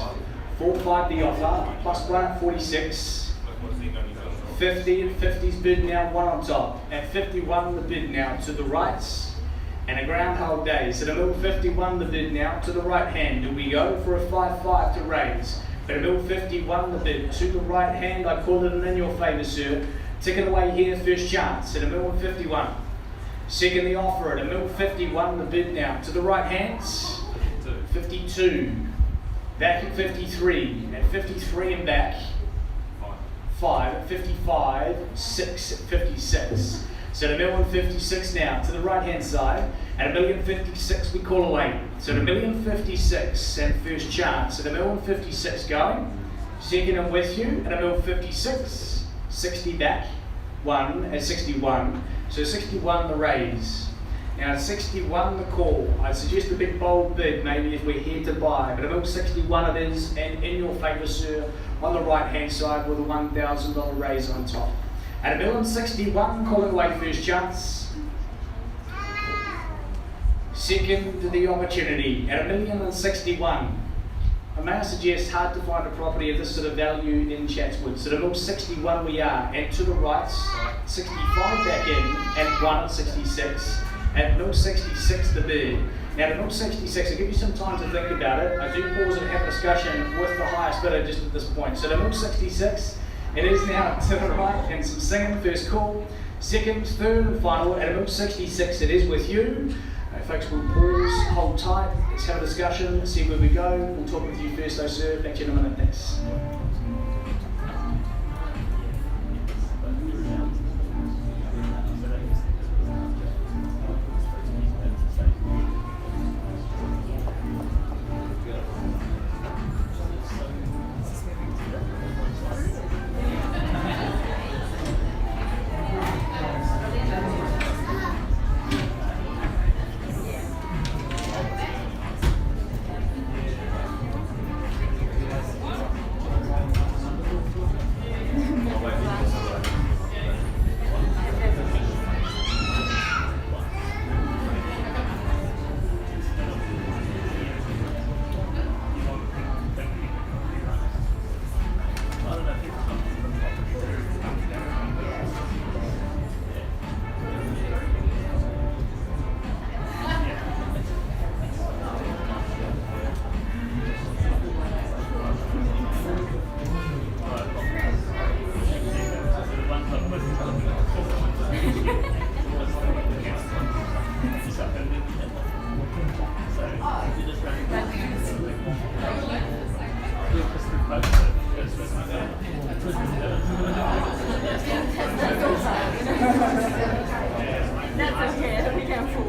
45 the offer, plus one at 46, 50 and 50's bid now, one on top, at 51 the bid now to the right, and a groundhog day, so $1,051 the bid now to the right hand. Do we go for a 5-5 to raise? But $1,051 the bid to the right hand. I call it in your favour, sir. Ticket away here, first chance at $1,051. Second the offer at $1,051 the bid now to the right hands. 52. Back at 53. At 53 and back. 5 at 55. 6 at 56. So $1,056 now to the right hand side, At $1,056,000 we call away. So at $1,056,000 and first chance. At $1,056,000 going. Second and with you at $1,056,000, 60 back. One at 61. So 61 the raise. Now at 61 the call. I'd suggest a big bold bid maybe if we're here to buy. But at $1,061 it is, and in your favour, sir, on the right hand side with a $1,000 raise on top. At $1,061, calling away first chance. Second the opportunity at $1,061. I may I suggest hard to find a property of this sort of value in Chatswood. So at $1,061 we are, and to the right, 65 back in, and 1 at 66. At $1,066 the bid. Now at $1,066, I'll give you some time to think about it. I do pause and have a discussion with the highest bidder just at this point. So at $1,066, it is now to the right, and some singing, first call. Second, third and final, at $1,066 it is with you. Folks, we'll pause, hold tight, let's have a discussion, see where we go. We'll talk with you first though, sir. Back to you in a minute, thanks. That's okay, we can afford.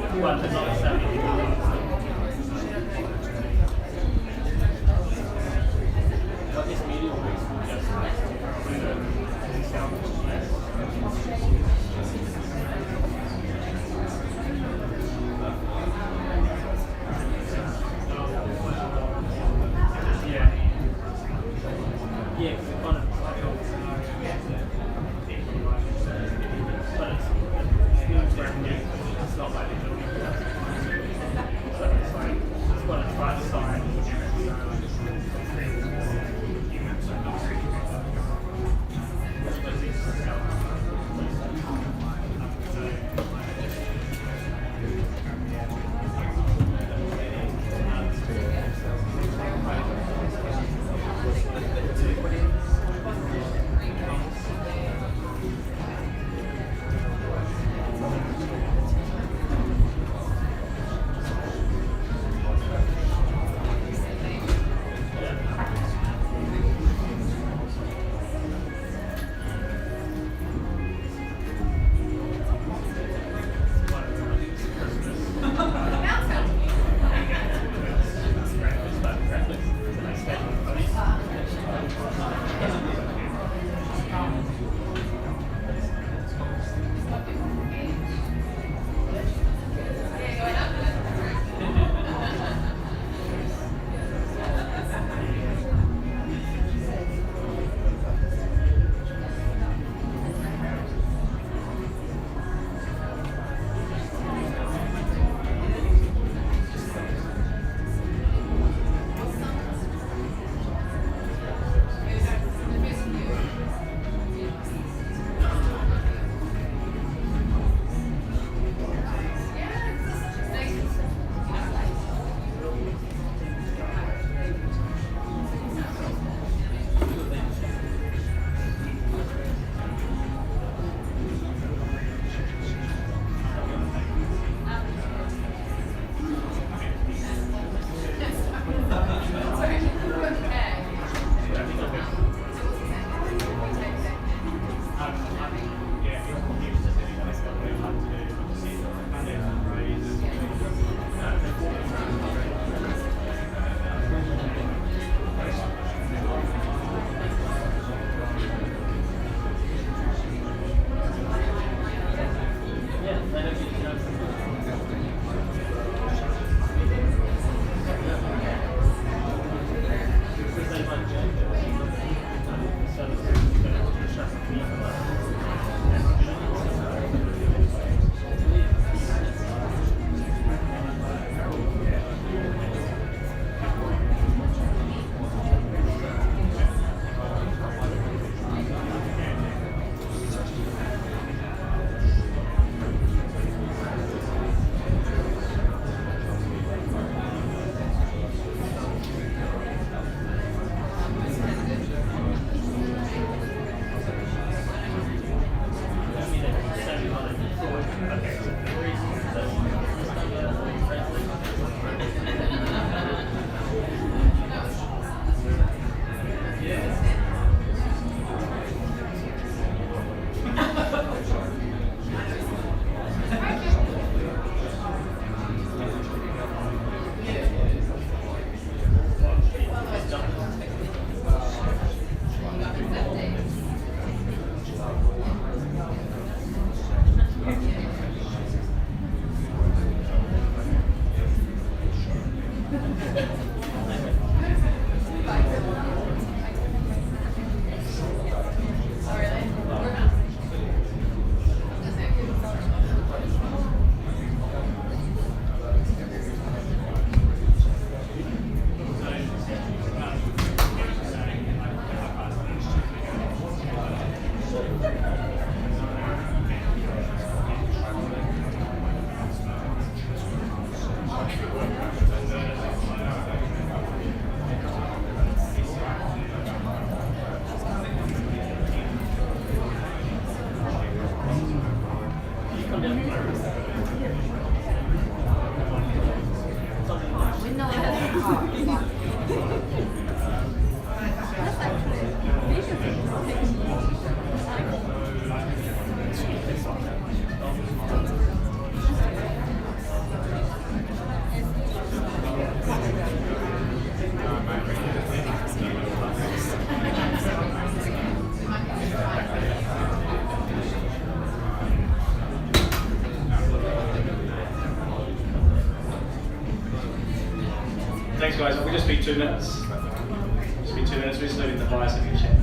Thanks guys, we'll just be 2 minutes. Just be 2 minutes, we're just leaving the bias if you change.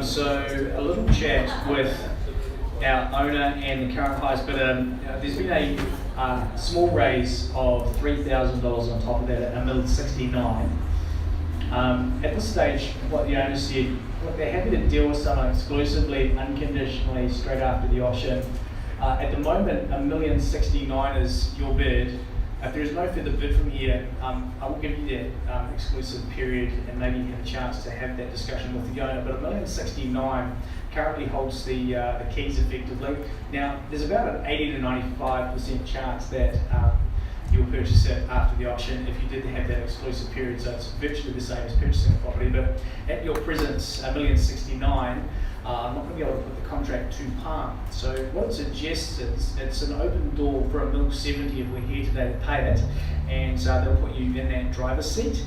So a little chat with our owner and the current highest bidder. There's been a small raise of $3,000 on top of that at $1,069,000. At this stage, what the owner said, look, they're happy to deal with someone exclusively, unconditionally, straight after the auction. At the moment, $1,069,000 is your bid. If there is no further bid from here, I will give you that exclusive period and maybe have a chance to have that discussion with the owner. But $1,069,000 currently holds the keys effectively. Now, there's about an 80 to 95% chance that you'll purchase it after the auction if you did have that exclusive period. So it's virtually the same as purchasing a property. But at your presence, $1,069,000. I'm not going to be able to put the contract to par. So what it suggests is it's an open door for $1,070,000 if we're here today to pay it, and they'll put you in that driver's seat.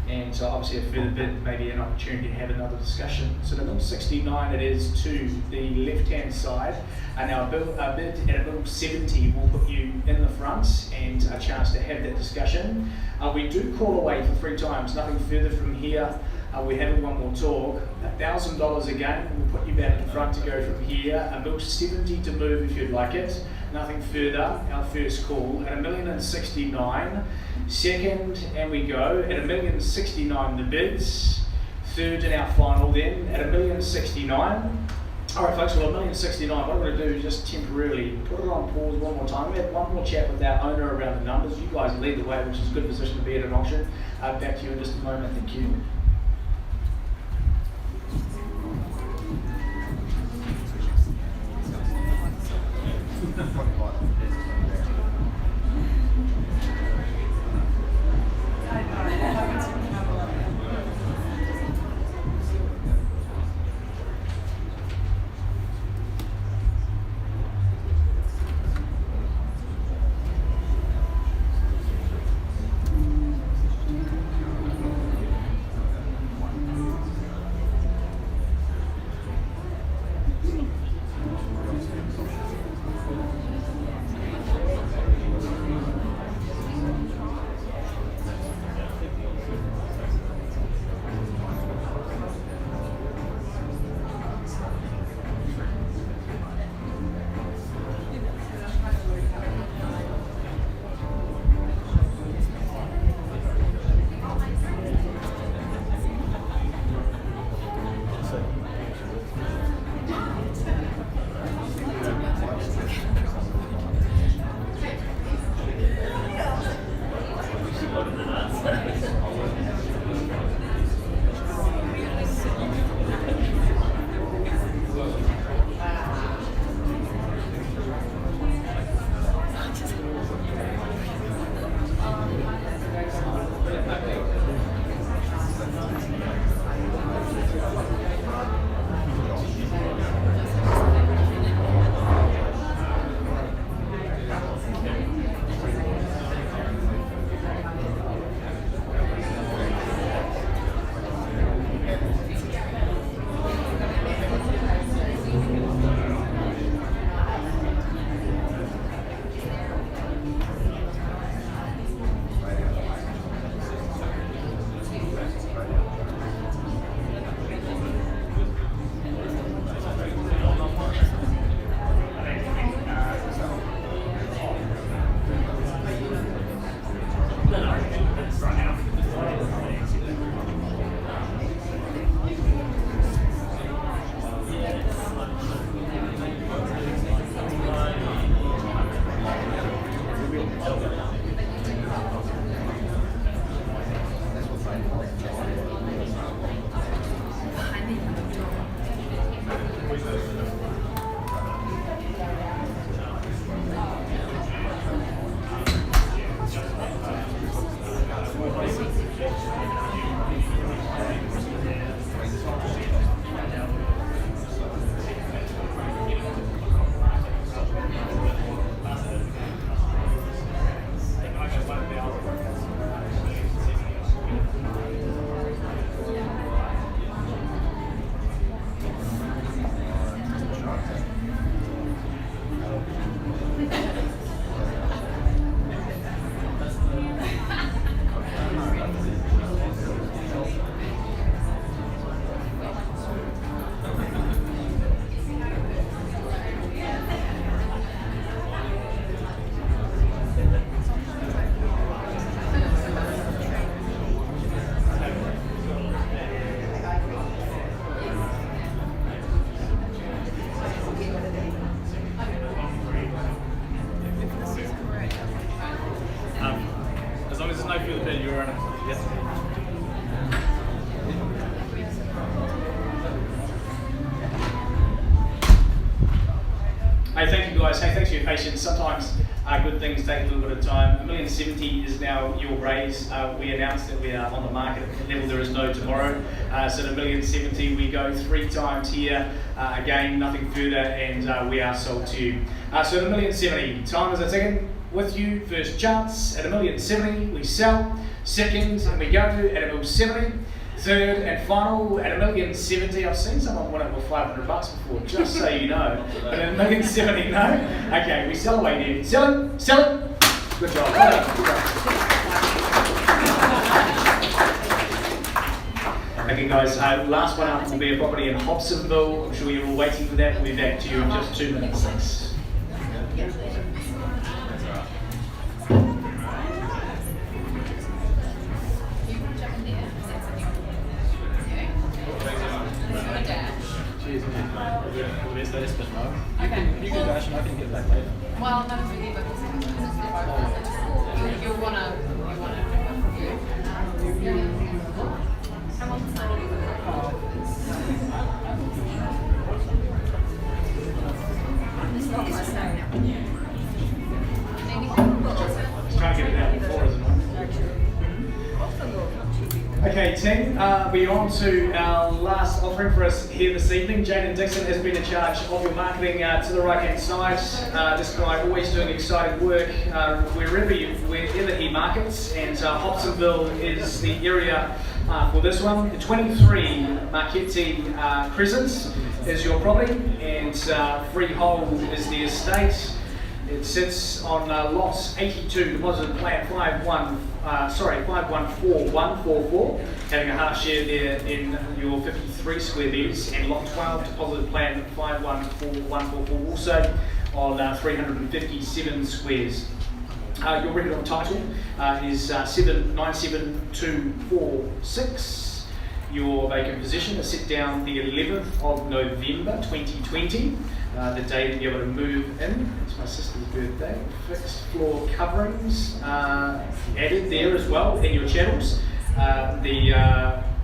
And so obviously a further bid, maybe an opportunity to have another discussion. So the $1,069,000 it is to the left-hand side, and our bid at $1,070,000 will put you in the front and a chance to have that discussion. We do call away for 3 times, nothing further from here. We're having one more talk. $1,000 again, we'll put you back in front to go from here. $1,070,000 to move if you'd like it. Nothing further. Our first call at $1,069,000. Second, and we go at $1,069,000 the bids. Third and our final then at $1,069,000. All right, folks. Well, $1,069,000. What I'm going to do is just temporarily put it on pause one more time. We have one more chat with our owner around the numbers. You guys lead the way, which is a good position to be at an auction. Back to you in just a moment. Thank you. guys. Hey, thanks for your patience. Sometimes good things take a little bit of time. $1,070,000 is now your raise. We announced that we are on the market at the level there is no tomorrow. So the $1,070,000 we go 3 times here. Again, nothing further, and we are sold to you. So the $1,070,000 time is a ticking with you. First chance at $1,070,000 we sell. Second, and we go at $1,070,000. Third and final at $1,070,000. I've seen someone win it with $500 before, just so you know. But at $1,070,000, no. Okay, we sell away there. Sell it, sell it. Good job. Well done. Good job. Okay, guys. Last one up will be a property in Hobsonville. I'm sure you're all waiting for that. We'll be back to you in just 2 minutes. Thanks. Okay. You can dash and I can get back later. Well, that was really good. You wanna Just trying to get it out before, isn't it? Okay, team, we're on to our last offering for us here this evening. Jaden Dixon has been in charge of your marketing to the right-hand side. This guy always doing exciting work wherever he markets, and Hobsonville is the area for this one. The 23 Marquette Crescent is your property, and freehold is the estate. It sits on lot 82, deposit plan 514144, having a half share there in your 53 square meters, and lot 12, deposit plan 514144, also on 357 squares. Your record of title is 797246. Your vacant position is set down the 11th of November 2020, the day that you're able to move in. It's my sister's birthday. Fixed floor coverings added there as well in your channels. The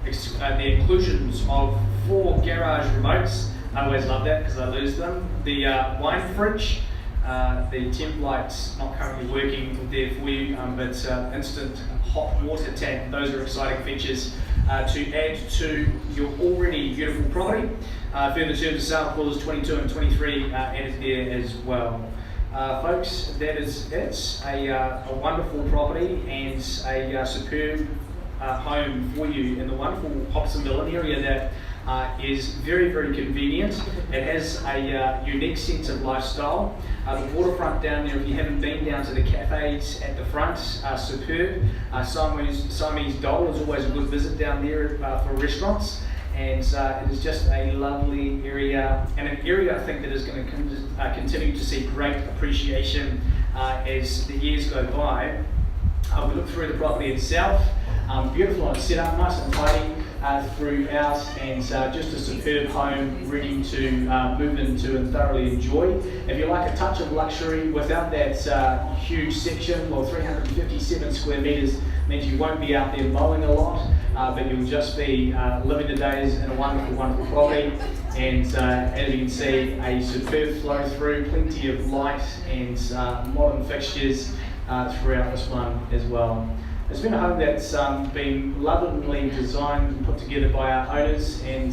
inclusions of 4 garage remotes. I always love that because I lose them. The wine fridge. The temp light's not currently working there for you, but instant hot water tank. Those are exciting features to add to your already beautiful property. Further to the sale clauses 22 and 23 added there as well. Folks, that is it. A wonderful property and a superb home for you in the wonderful Hobsonville, an area that is very, very convenient. It has a unique sense of lifestyle. The waterfront down there, if you haven't been down to the cafes at the front, are superb. Siamese Dole is always a good visit down there for restaurants. And it is just a lovely area, and an area I think that is going to continue to see great appreciation as the years go by. We look through the property itself. Beautiful on its setup, nice and tidy throughout, and just a superb home ready to move into and thoroughly enjoy. If you like a touch of luxury without that huge section, well, 357 square meters means you won't be out there mowing a lot, but you'll just be living the days in a wonderful, wonderful property. And as you can see, a superb flow through, plenty of light and modern fixtures throughout this one as well. It's been a home that's been lovingly designed and put together by our owners, and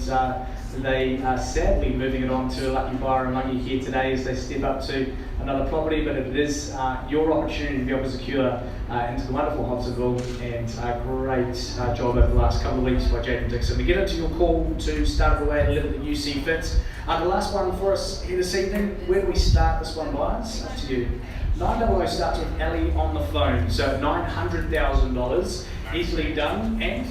they are sadly moving it on to a lucky buyer among you here today as they step up to another property. But it is your opportunity to be able to secure into the wonderful Hobsonville, and a great job over the last couple of weeks by Jaden Dixon. We get into your call to start away at a level that you see fit. The last one for us here this evening, where do we start this one by? It's up to you. 900 starts with Ellie on the phone, so $900,000 easily done, and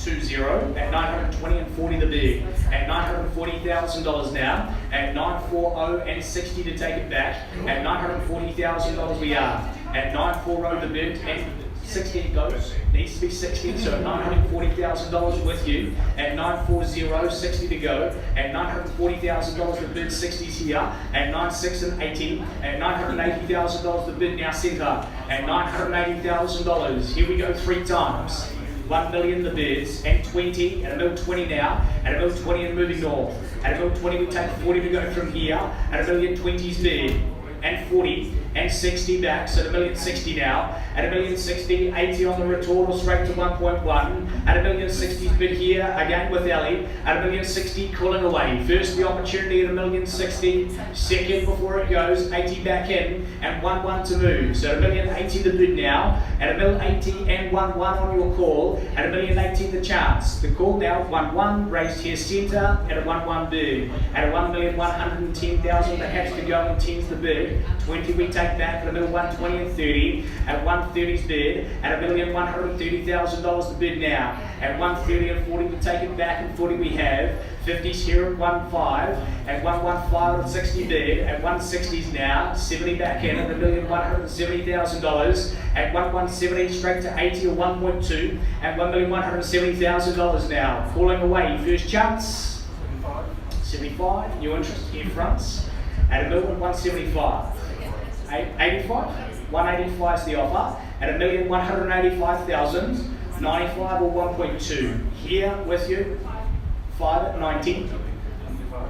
20 at 920 and 40 the bid, at $940,000 now, at 940 and 60 to take it back, at $940,000 we are, at 940 the bid, and 60 it goes, needs to be 60, so $940,000 with you, at 940, 60 to go, at $940,000 the bid, 60's here, at 96 and 80, at $980,000 the bid now centre, at $980,000, here we go 3 times, 1 million the bids, and 20, and a mil 20 now, and a mil 20 and moving north. At a mil 20 we take 40 to go from here, and a million 20's bid, and 40, and 60 back, so at a million 60 now. At a million 60, 80 on the retort or straight to 1.1. At a million 60's bid here, again with Ellie. At a million 60, calling away. First the opportunity at a million 60, second before it goes, 80 back in, and 1-1 to move. So at a million 80 the bid now. At a million 80 and 1-1 on your call. At a million 80 the chance. The call now, 1-1, raised here centre, at a 1-1 bid. At a 1,110,000 perhaps to go and 10's the bid. 20 we take back at a million 120 and 30. At 130's bid. At $1,130,000 the bid now. At 130 and 40 we take it back, and 40 we have. 50's here at 1.5. At 1.15 at 60 bid. At 160's now. 70 back in at $1,170,000. At 1.170 straight to 80 or 1.2. At $1,170,000 now. Calling away. First chance. 75. New interest here fronts. At $1,175. 85. 185 is the offer. At $1,185,000. 95 or 1.2. Here with you. 5 at 90.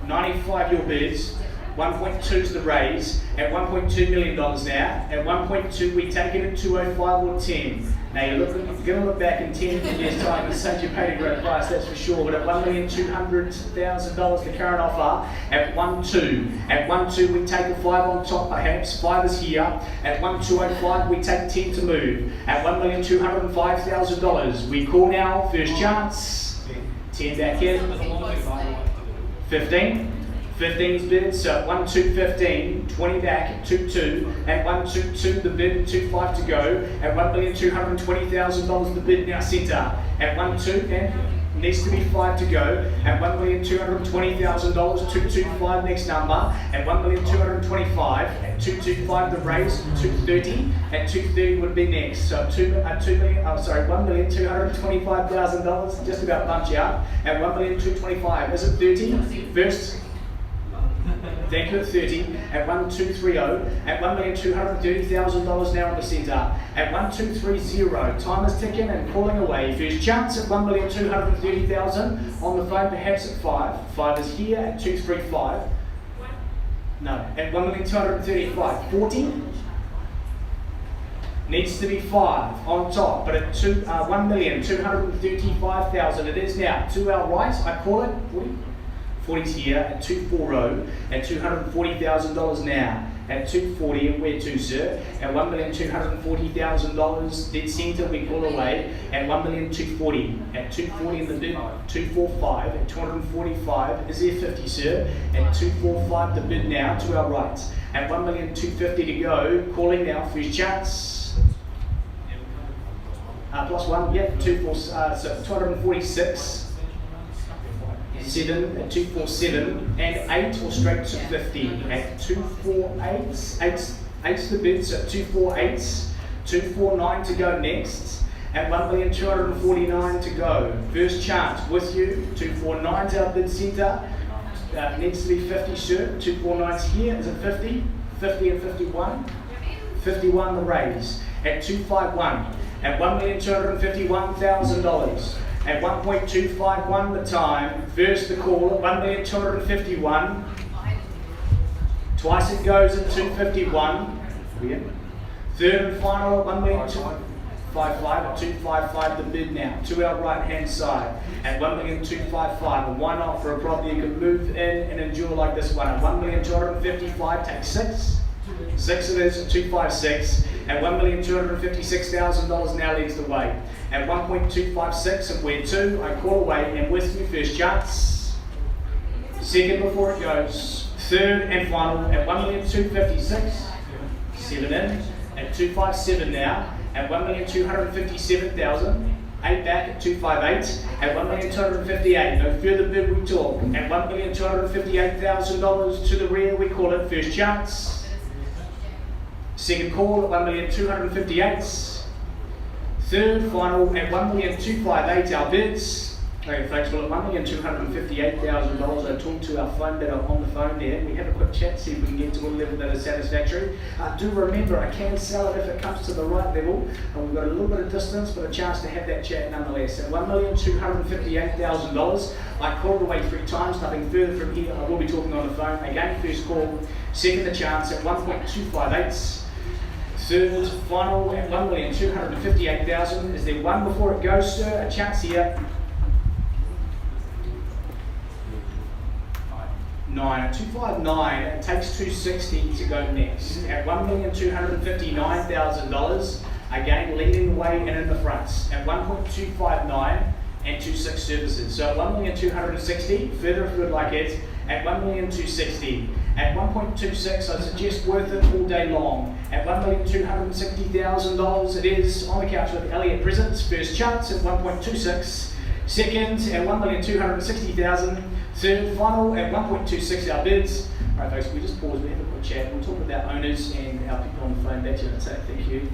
95 your bids. 1.2 is the raise. At $1.2 million now. At 1.2 we take it at 205 or 10. Now you're going to look back in 10 years time and say you paid a great price, that's for sure. But at $1,200,000 the current offer. At 1.2. At 1.2 we take a 5 on top perhaps. 5 is here. At 1.205 we take 10 to move. At $1,205,000 we call now. First chance. 10 back in. 15. 15's bid, so at 1.215, 20 back at 2.2, at 1.22 the bid, 2.5 to go, at $1,220,000 the bid now centre, at 1.2 and needs to be 5 to go, at $1,220,000, 2.25 next number, at $1,225,000, at 2.25 the raise, 2.30, at 2.30 would be next, so $1,225,000, just about bunch out, at $1,225,000, is it 30? First. Thank you at 30, at 1.230, at $1,230,000 now on the centre, at 1.230, time is ticking and calling away. First chance at $1,230,000 on the phone, perhaps at 5. 5 is here at 2.35. No, at $1,235,000. 40 needs to be 5 on top, but at $1,235,000 it is now. To our right, I call it 40. 40's here at 240 at $240,000 now. At 240 and where to, sir? At $1,240,000 dead centre we call away. At $1,240,000 at 240 in the bid. 245 at 245 is there 50, sir? At 245 the bid now to our right. At $1,250,000 to go. Calling now. First chance. Plus one. Yep. So 246. 7 at 247 and 8 or straight to 50 at 248. 8's the bid, so 248. 249 to go next. At $1,249,000 to go. First chance with you. 249's our bid centre. Needs to be 50, sir. 249's here. Is it 50? 50 and 51. 51 the raise. At 251. At $1,251,000. At 1.251 the time, first the call at $1,251,000. Twice it goes at 251. Third and final at $1,255,000 at 255 the bid now. To our right hand side at $1,255,000. And why not for a property you can move in and endure like this one? At $1,255,000, take 6. 6 it is at 256. At $1,256,000 now leads the way. At 1.256 and where to, I call away and with you first chance. Second before it goes. Third and final at $1,256,000. 7 in at 257 now. At $1,257,000. 8 back at 258. At $1,258,000. No further bid we talk. At $1,258,000 to the rear we call it first chance. Second call at $1,258,000. Third final at $1,258,000 our bids. Okay, folks, well, at $1,258,000, I talked to our fund bidder on the phone there. We have a quick chat, see if we can get to a level that is satisfactory. Do remember, I can sell it if it comes to the right level, and we've got a little bit of distance, but a chance to have that chat nonetheless. At $1,258,000, I called away 3 times, nothing further from here. I will be talking on the phone. Again, first call, second the chance at 1.258. Third, final at $1,258,000. Is there one before it goes, sir? A chance here. 259. It takes 260 to go next. At $1,259,000, again leading the way and in the fronts. At 1.259 and 26 services. So at 1,260, further if you would like it. At 1,260. At 1.26, I suggest worth it all day long. At $1,260,000, it is on the couch with Elliot Presents. First chance at 1.26. Second at $1,260,000. Third, final at 1.26 our bids. Alright folks, we just pause, we have a quick chat. We'll talk with our owners and our people on the phone. Back to you in a sec. Thank you.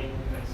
Okay,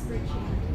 spreadsheet.